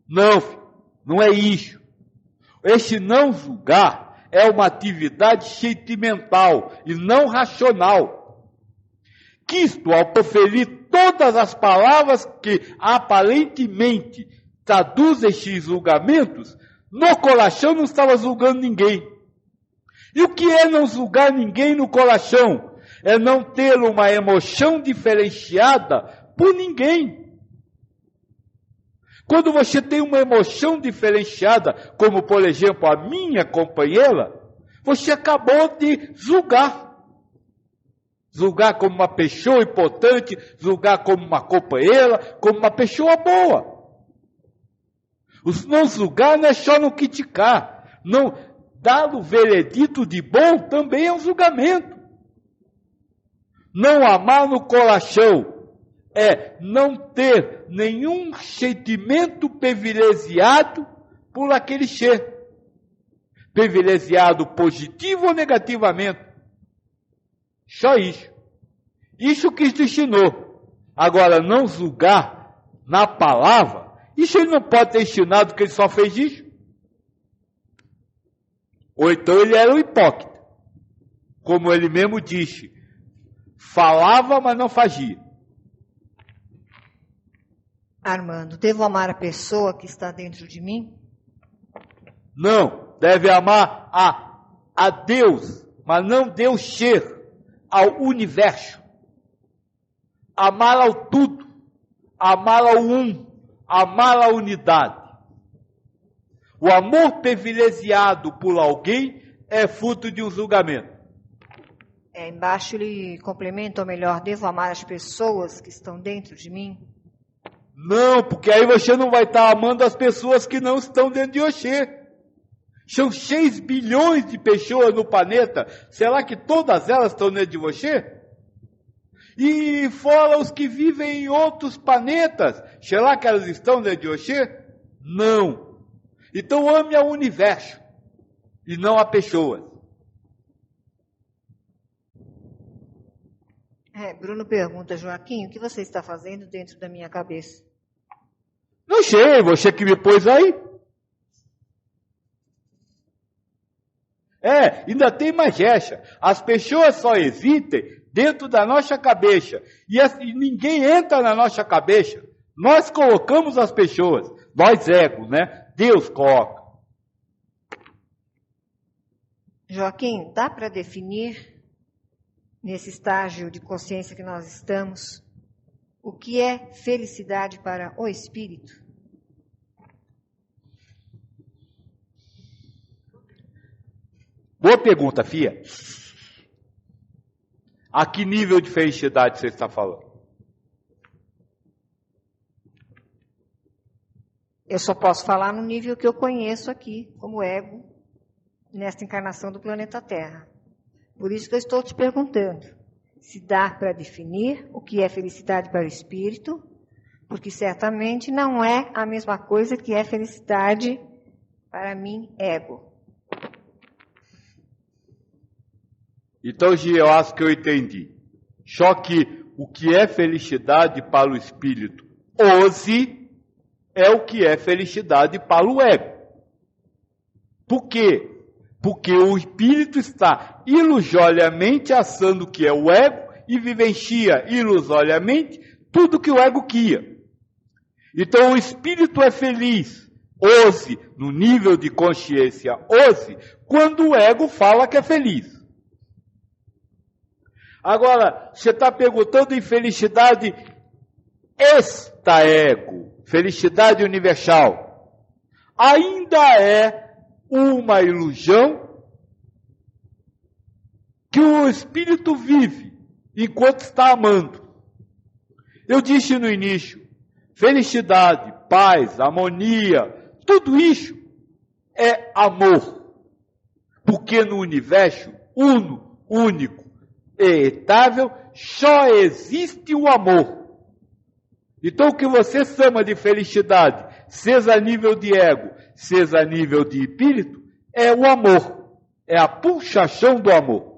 Não, filho, não é isso. Esse não julgar é uma atividade sentimental e não racional. Cristo, ao proferir todas as palavras que aparentemente traduzem esses julgamentos, no coração não estava julgando ninguém. E o que é não julgar ninguém no coração? É não ter uma emoção diferenciada por ninguém. Quando você tem uma emoção diferenciada, como por exemplo a minha companheira, você acabou de julgar. Julgar como uma pessoa importante, julgar como uma companheira, como uma pessoa boa. Os não julgar não é só não criticar. Não dar o veredito de bom também é um julgamento. Não amar no coração é não ter nenhum sentimento privilegiado por aquele ser. Privilegiado positivo ou negativamente. Só isso. Isso que Cristo ensinou. Agora, não julgar na palavra, isso ele não pode ter ensinado que ele só fez isso. Ou então ele era um hipócrita. Como ele mesmo disse. Falava, mas não fazia. Armando, devo amar a pessoa que está dentro de mim? Não, deve amar a Deus, mas não Deus ser, ao universo. Amar ao tudo, amar ao um, amar a unidade. O amor privilegiado por alguém é fruto de um julgamento. Embaixo ele complementa, ou melhor, devo amar as pessoas que estão dentro de mim? Não, porque aí você não vai estar amando as pessoas que não estão dentro de você. São 6 bilhões de pessoas no planeta. Será que todas elas estão dentro de você? E fora os que vivem em outros planetas, será que elas estão dentro de você? Não. Então ame ao universo e não a pessoas. Bruno pergunta, Joaquim, o que você está fazendo dentro da minha cabeça? Não sei, você que me pôs aí. Ainda tem mais essa. As pessoas só existem dentro da nossa cabeça. E ninguém entra na nossa cabeça. Nós colocamos as pessoas. Nós egos, né? Deus coloca. Joaquim, dá para definir, nesse estágio de consciência que nós estamos, o que é felicidade para o espírito? Boa pergunta, Fia. A que nível de felicidade você está falando? Eu só posso falar no nível que eu conheço aqui, como ego, nesta encarnação do planeta Terra. Por isso que eu estou te perguntando, se dá para definir o que é felicidade para o espírito, porque certamente não é a mesma coisa que é felicidade para mim, ego. Então, eu acho que eu entendi. Só que o que é felicidade para o espírito hoje é o que é felicidade para o ego. Por quê? Porque o espírito está ilusoriamente achando que é o ego e vivencia ilusoriamente tudo que o ego queria. Então o espírito é feliz hoje, no nível de consciência hoje, quando o ego fala que é feliz. Agora, você está perguntando em felicidade extra-ego, felicidade universal. Ainda é uma ilusão que o espírito vive enquanto está amando. Eu disse no início, felicidade, paz, harmonia, tudo isso é amor. Porque no universo uno, único, etável, só existe o amor. Então o que você chama de felicidade seja a nível de ego, seja a nível de espírito, é o amor. É a pulsação do amor.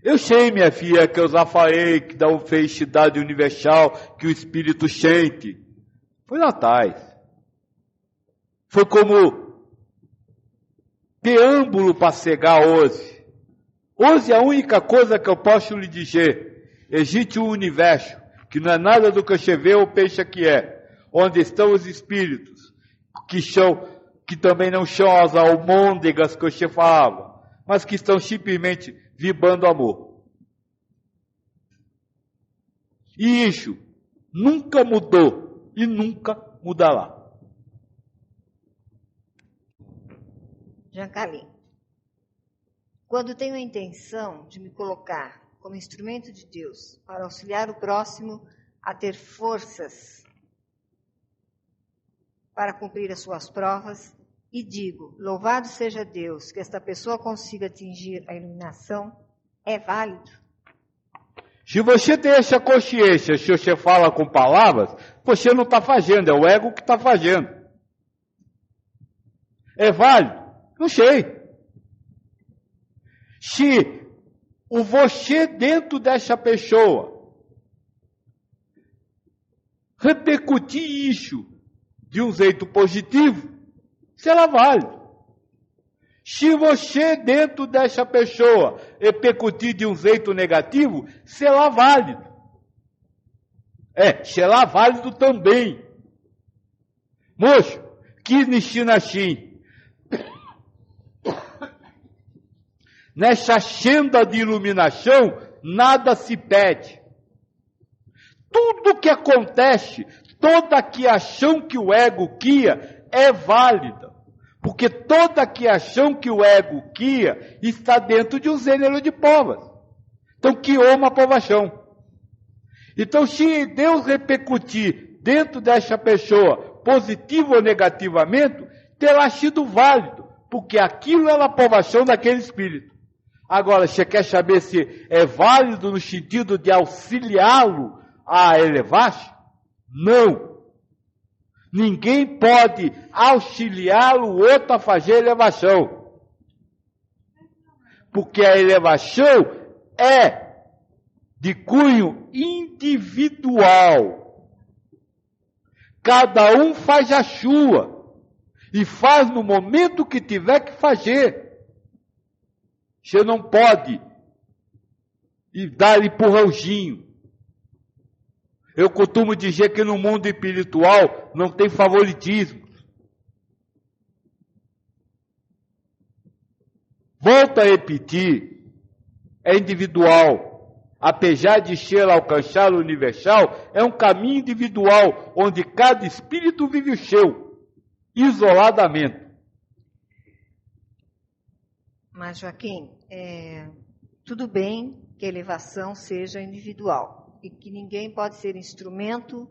Eu sei, minha filha, que eu já falei que dá uma felicidade universal, que o espírito sente. Foi lá atrás. Foi como preâmbulo para chegar hoje. Hoje a única coisa que eu posso lhe dizer, existe um universo, que não é nada do que você vê ou pensa que é, onde estão os espíritos, que também não são as almôndegas que você falava, mas que estão simplesmente vibrando amor. E isso nunca mudou e nunca mudará. Giancarlo, quando tenho a intenção de me colocar como instrumento de Deus para auxiliar o próximo a ter forças para cumprir as suas provas, e digo, louvado seja Deus, que esta pessoa consiga atingir a iluminação, é válido? Se você tem essa consciência, se você fala com palavras, você não está fazendo, é o ego que está fazendo. É válido? Não sei. Se o você dentro dessa pessoa repercutir isso de um jeito positivo, será válido. Se você dentro dessa pessoa repercutir de um jeito negativo, será válido. Será válido também. Moço, que ensina assim. Nessa senda de iluminação, nada se pede. Tudo que acontece, toda que ação que o ego cria, é válida. Porque toda que ação que o ego cria está dentro de um gênero de provas. Então, criou uma provação. Então, se Deus repercutir dentro dessa pessoa, positivo ou negativamente, terá sido válido. Porque aquilo é a provação daquele espírito. Agora, você quer saber se é válido no sentido de auxiliá-lo a elevar-se? Não. Ninguém pode auxiliar o outro a fazer elevação. Porque a elevação é de cunho individual. Cada um faz a sua. E faz no momento que tiver que fazer. Você não pode dar empurrãozinho. Eu costumo dizer que no mundo espiritual não tem favoritismo. Volto a repetir, é individual. Apesar de ser alcançar o universal, é um caminho individual, onde cada espírito vive o seu, isoladamente. Mas, Joaquim, tudo bem que a elevação seja individual e que ninguém pode ser instrumento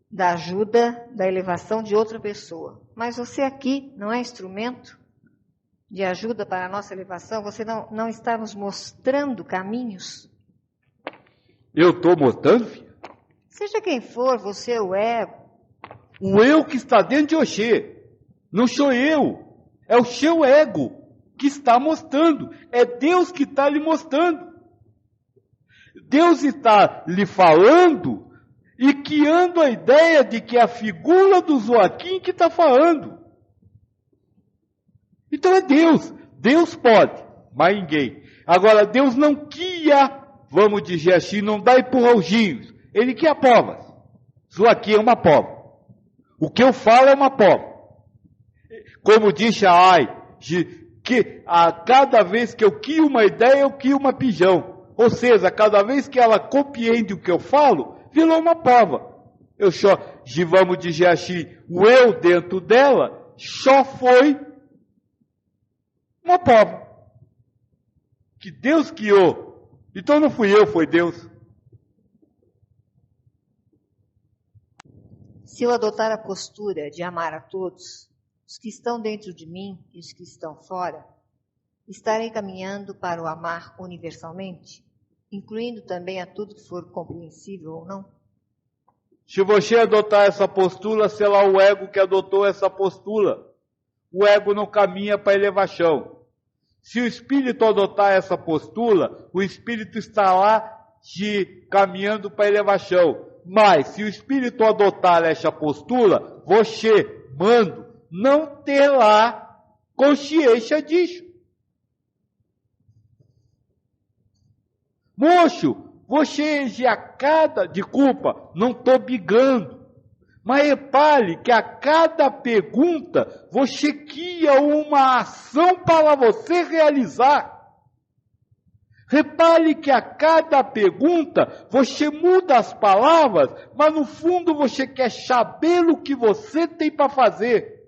da ajuda, da elevação de outra pessoa. Mas você aqui não é instrumento de ajuda para a nossa elevação? Você não está nos mostrando caminhos? Eu estou mostrando, filha? Seja quem for, você é o ego. O eu que está dentro de você. Não sou eu. É o seu ego que está mostrando. É Deus que está lhe mostrando. Deus está lhe falando e criando a ideia de que é a figura do Joaquim que está falando. Então é Deus. Deus pode, mas ninguém. Agora, Deus não cria, vamos dizer assim, não dá empurrãozinhos. Ele cria provas. Joaquim é uma prova. O que eu falo é uma prova. Como disse a Ai, que a cada vez que eu crio uma ideia, eu crio uma pijão. Ou seja, cada vez que ela compreende o que eu falo, virou uma prova. Vamos dizer assim, o eu dentro dela só foi uma prova. Que Deus criou. Então não fui eu, foi Deus. Se eu adotar a postura de amar a todos, os que estão dentro de mim e os que estão fora, estarei caminhando para o amar universalmente, incluindo também a tudo que for compreensível ou não? Se você adotar essa postura, será o ego que adotou essa postura. O ego não caminha para a elevação. Se o espírito adotar essa postura, o espírito está lá caminhando para a elevação. Mas, se o espírito adotar essa postura, você, mando, não terá consciência disso. Moço, você desculpa, não estou brigando, mas repare que a cada pergunta você cria uma ação para você realizar. Repare que a cada pergunta você muda as palavras, mas no fundo você quer saber o que você tem para fazer.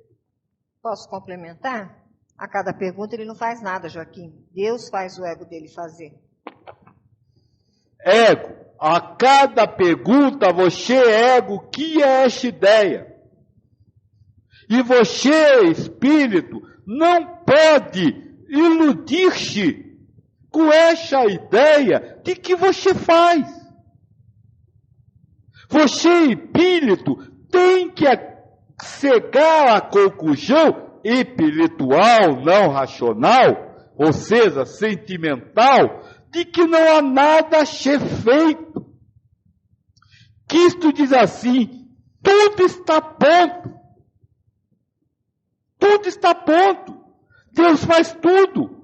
Posso complementar? A cada pergunta ele não faz nada, Joaquim. Deus faz o ego dele fazer. Ego, a cada pergunta você, ego, que é essa ideia? E você, espírito, não pode iludir-se com essa ideia de que você faz. Você, espírito, tem que chegar à conclusão espiritual, não racional, ou seja, sentimental, de que não há nada a ser feito. Cristo diz assim, tudo está pronto. Tudo está pronto. Deus faz tudo.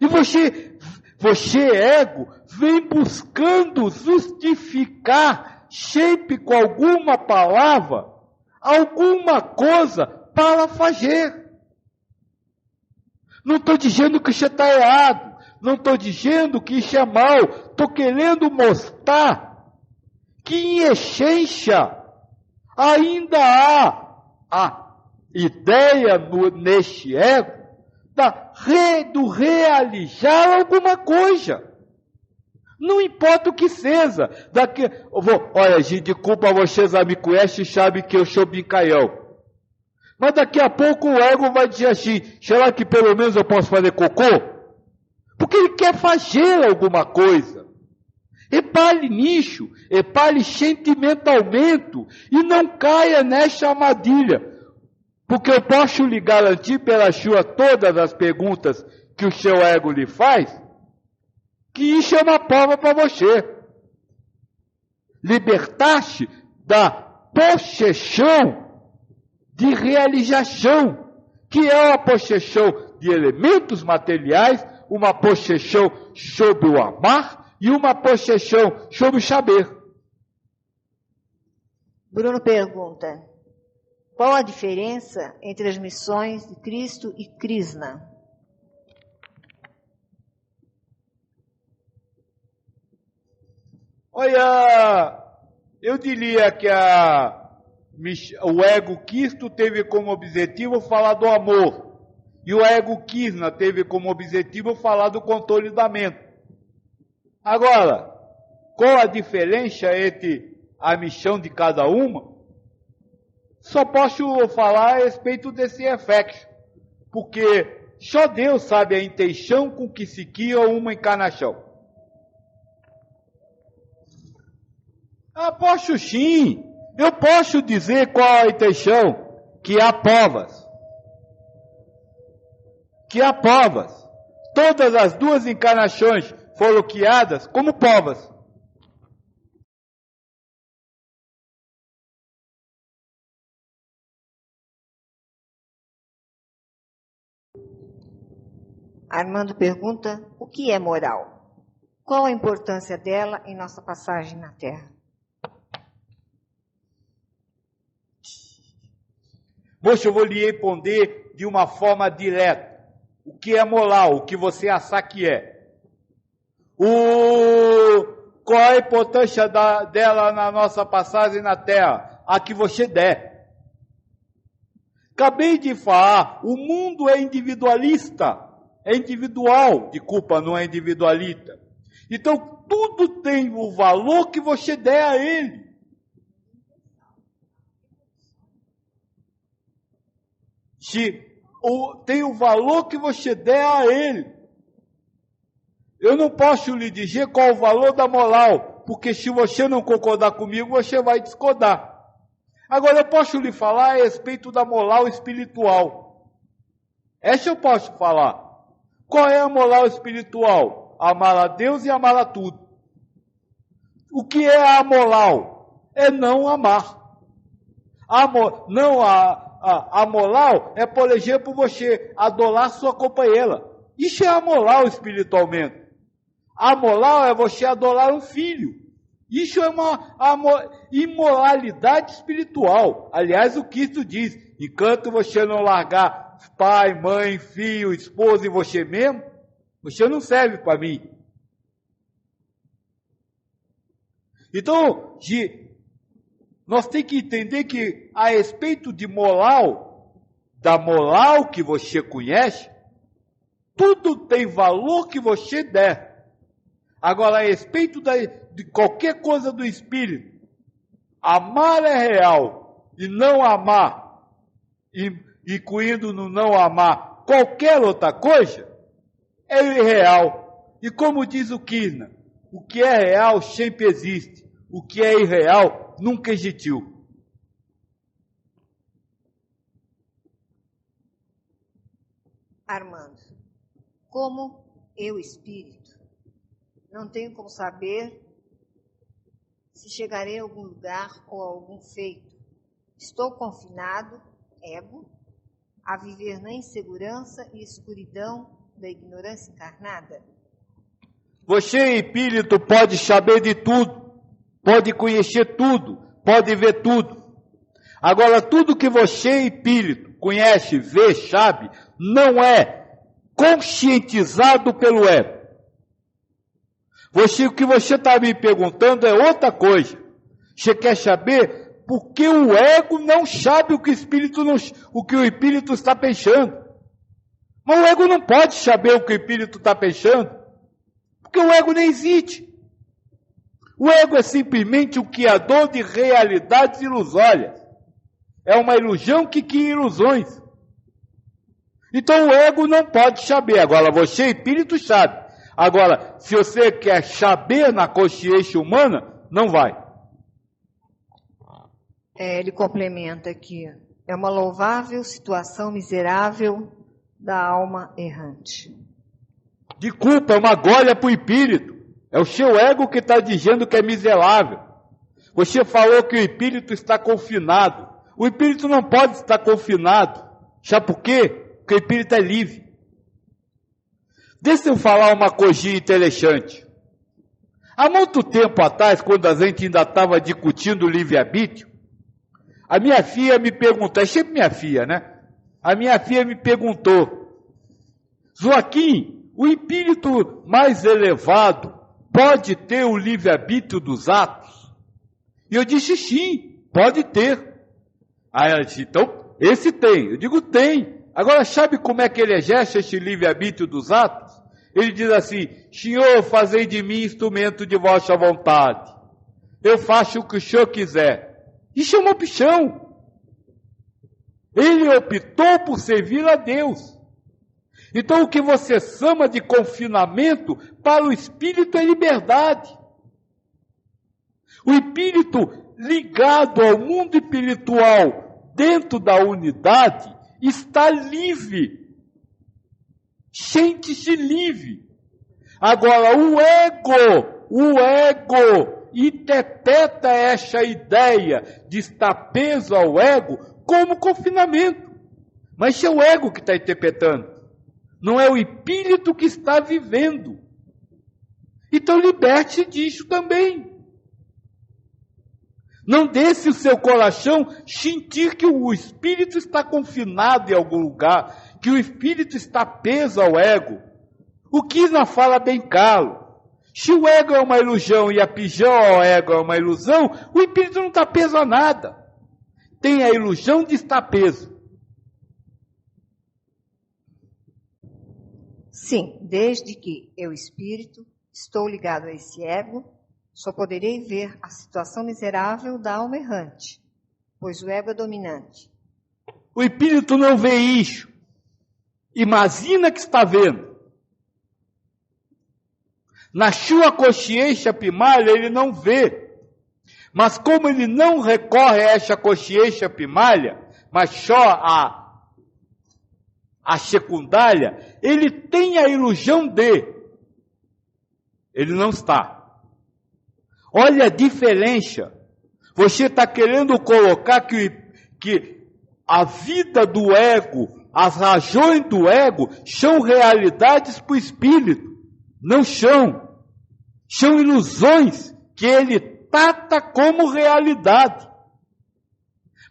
E você, ego, vem buscando justificar, sempre com alguma palavra, alguma coisa para fazer. Não estou dizendo que você está errado. Não estou dizendo que isso é mal. Estou querendo mostrar que, em essência, ainda há a ideia neste ego do realizar alguma coisa. Não importa o que seja. Olha, gente, desculpa, vocês me conhecem e sabem que eu sou brincalhão. Mas daqui a pouco o ego vai dizer assim, será que pelo menos eu posso fazer cocô? Porque ele quer fazer alguma coisa. Repare nisso, repare sentimentalmente e não caia nessa armadilha. Porque eu posso lhe garantir pela sua todas as perguntas que o seu ego lhe faz, que isso é uma prova para você. Libertar-se da possessão de realização, que é a possessão de elementos materiais, uma possessão sobre o amar e uma possessão sobre o saber. Bruno pergunta, qual a diferença entre as missões de Cristo e Krishna? Olha, eu diria que o ego Cristo teve como objetivo falar do amor. E o ego Krishna teve como objetivo falar do controle da mente. Agora, qual a diferença entre a missão de cada uma? Só posso falar a respeito desse efeito. Porque só Deus sabe a intenção com que se cria uma encarnação. Posso sim. Eu posso dizer qual a intenção. Que há provas. Todas as duas encarnações foram criadas como provas. Armando pergunta, o que é moral? Qual a importância dela em nossa passagem na Terra? Moço, eu vou lhe responder de uma forma direta. O que é moral? O que você achar que é? Qual a importância dela na nossa passagem na Terra? A que você der. Acabei de falar, o mundo é individualista. É individual, desculpa, não é individualista. Então, tudo tem o valor que você der a ele. Tem o valor que você der a ele. Eu não posso lhe dizer qual o valor da moral, porque se você não concordar comigo, você vai discordar. Agora, eu posso lhe falar a respeito da moral espiritual. Essa eu posso falar. Qual é a moral espiritual? Amar a Deus e amar a tudo. O que é a moral? É não amar. A moral é, por exemplo, você adorar sua companheira. Isso é a moral espiritualmente. A moral é você adorar um filho. Isso é uma imoralidade espiritual. Aliás, o Cristo diz, enquanto você não largar pai, mãe, filho, esposa e você mesmo, você não serve para mim. Então, nós temos que entender que a respeito de moral, da moral que você conhece, tudo tem valor que você der. Agora, a respeito de qualquer coisa do Espírito, amar é real e não amar, incluindo no não amar qualquer outra coisa, é irreal. E como diz o Kirna, o que é real sempre existe, o que é irreal nunca existiu. Armando, como eu, espírito, não tenho como saber se chegarei a algum lugar ou a algum feito. Estou confinado, ego, a viver na insegurança e escuridão da ignorância encarnada? Você, espírito, pode saber de tudo, pode conhecer tudo, pode ver tudo. Agora, tudo que você, espírito, conhece, vê, sabe, não é conscientizado pelo ego. O que você está me perguntando é outra coisa. Você quer saber por que o ego não sabe o que o espírito está pensando. Mas o ego não pode saber o que o espírito está pensando, porque o ego nem existe. O ego é simplesmente o criador de realidades ilusórias. É uma ilusão que cria ilusões. Então o ego não pode saber. Agora você, espírito, sabe. Agora, se você quer saber na consciência humana, não vai. Ele complementa aqui. É uma louvável situação miserável da alma errante. De culpa, é uma glória para o espírito. É o seu ego que está dizendo que é miserável. Você falou que o espírito está confinado. O espírito não pode estar confinado. Sabe por quê? Porque o espírito é livre. Deixa eu falar uma coisinha interessante. Há muito tempo atrás, quando a gente ainda estava discutindo o livre-arbítrio, a minha filha me perguntou, é sempre minha filha, né? A minha filha me perguntou, Joaquim, o espírito mais elevado pode ter o livre-arbítrio dos atos? E eu disse, sim, pode ter. Aí ela disse, então, esse tem. Eu digo, tem. Agora, sabe como é que ele exerce esse livre-arbítrio dos atos? Ele diz assim, Senhor, fazei de mim instrumento de vossa vontade. Eu faço o que o Senhor quiser. Isso é uma opção. Ele optou por servir a Deus. Então, o que você chama de confinamento, para o espírito é liberdade. O espírito ligado ao mundo espiritual, dentro da unidade, está livre. Sente-se livre. Agora, o ego interpreta essa ideia de estar preso ao ego como confinamento. Mas é o ego que está interpretando. Não é o espírito que está vivendo. Então, liberte-se disso também. Não deixe o seu coração sentir que o espírito está confinado em algum lugar, que o espírito está preso ao ego. O Krishna fala bem claro. Se o ego é uma ilusão e a prisão ao ego é uma ilusão, o espírito não está preso a nada. Tem a ilusão de estar preso. Sim, desde que eu, espírito, estou ligado a esse ego, só poderei ver a situação miserável da alma errante, pois o ego é dominante. O espírito não vê isso. Imagina que está vendo. Na sua consciência primária ele não vê. Mas como ele não recorre a essa consciência primária, mas só a secundária, ele tem a ilusão de. Ele não está. Olha a diferença. Você está querendo colocar que a vida do ego, as razões do ego, são realidades para o espírito. Não são. São ilusões que ele trata como realidade.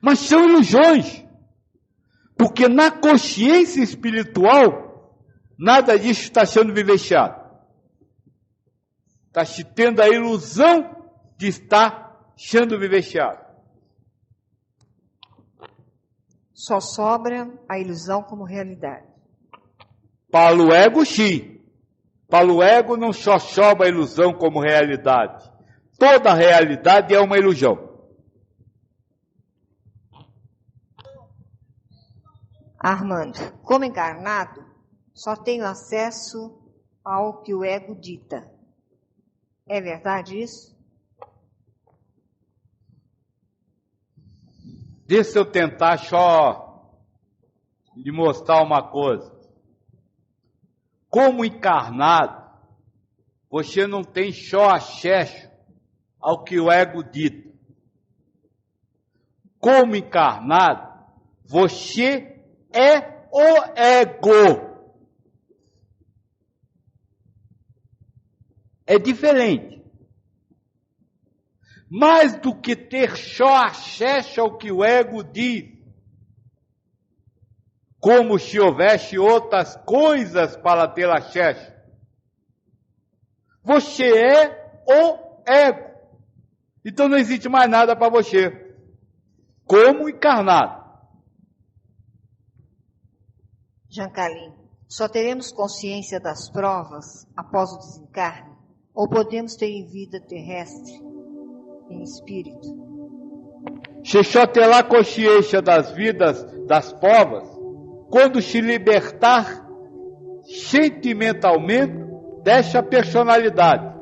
Mas são ilusões. Porque na consciência espiritual, nada disso está sendo vivenciado. Está se tendo a ilusão de estar sendo vivenciado. Só sobra a ilusão como realidade. Para o ego, sim. Para o ego não só sobra a ilusão como realidade. Toda realidade é uma ilusão. Armando, como encarnado, só tenho acesso ao que o ego dita. É verdade isso? Deixa eu tentar só lhe mostrar uma coisa. Como encarnado, você não tem só acesso ao que o ego dita. Como encarnado, você é o ego. É diferente. Mais do que ter só acesso ao que o ego diz, como se houvesse outras coisas para ter acesso. Você é o ego. Então não existe mais nada para você. Como encarnado. Giancarlo, só teremos consciência das provas após o desencarne? Ou podemos ter em vida terrestre, em espírito? Você só terá consciência das vidas, das provas, quando se libertar sentimentalmente dessa personalidade.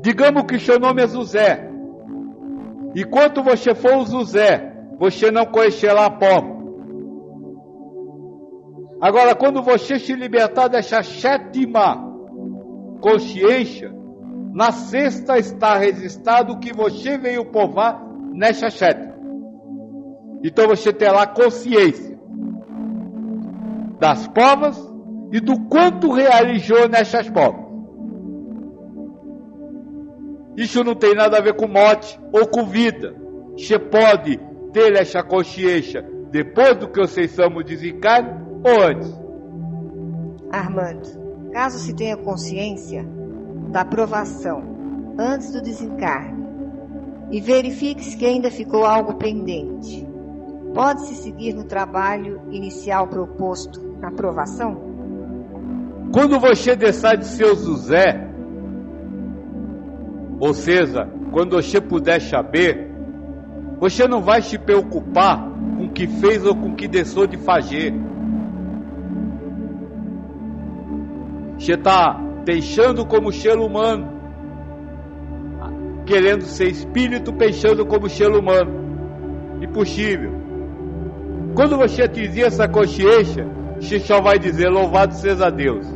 Digamos que seu nome é José. E quando você for o José, você não conhecerá a prova. Agora, quando você se libertar dessa sétima consciência, na sexta está registrado que você veio provar nessa sétima. Então você terá consciência das provas e do quanto realizou nessas provas. Isso não tem nada a ver com morte ou com vida. Você pode ter essa consciência depois do que vocês chamam de desencarne ou antes. Armando, caso se tenha consciência da aprovação antes do desencarne e verifique-se que ainda ficou algo pendente, pode-se seguir no trabalho inicial proposto na aprovação? Quando você deixar de ser o José, ou seja, quando você puder saber, você não vai se preocupar com o que fez ou com o que deixou de fazer. Você está pensando como ser humano, querendo ser espírito, pensando como ser humano. Impossível. Quando você atingir essa consciência, você só vai dizer: louvado seja Deus.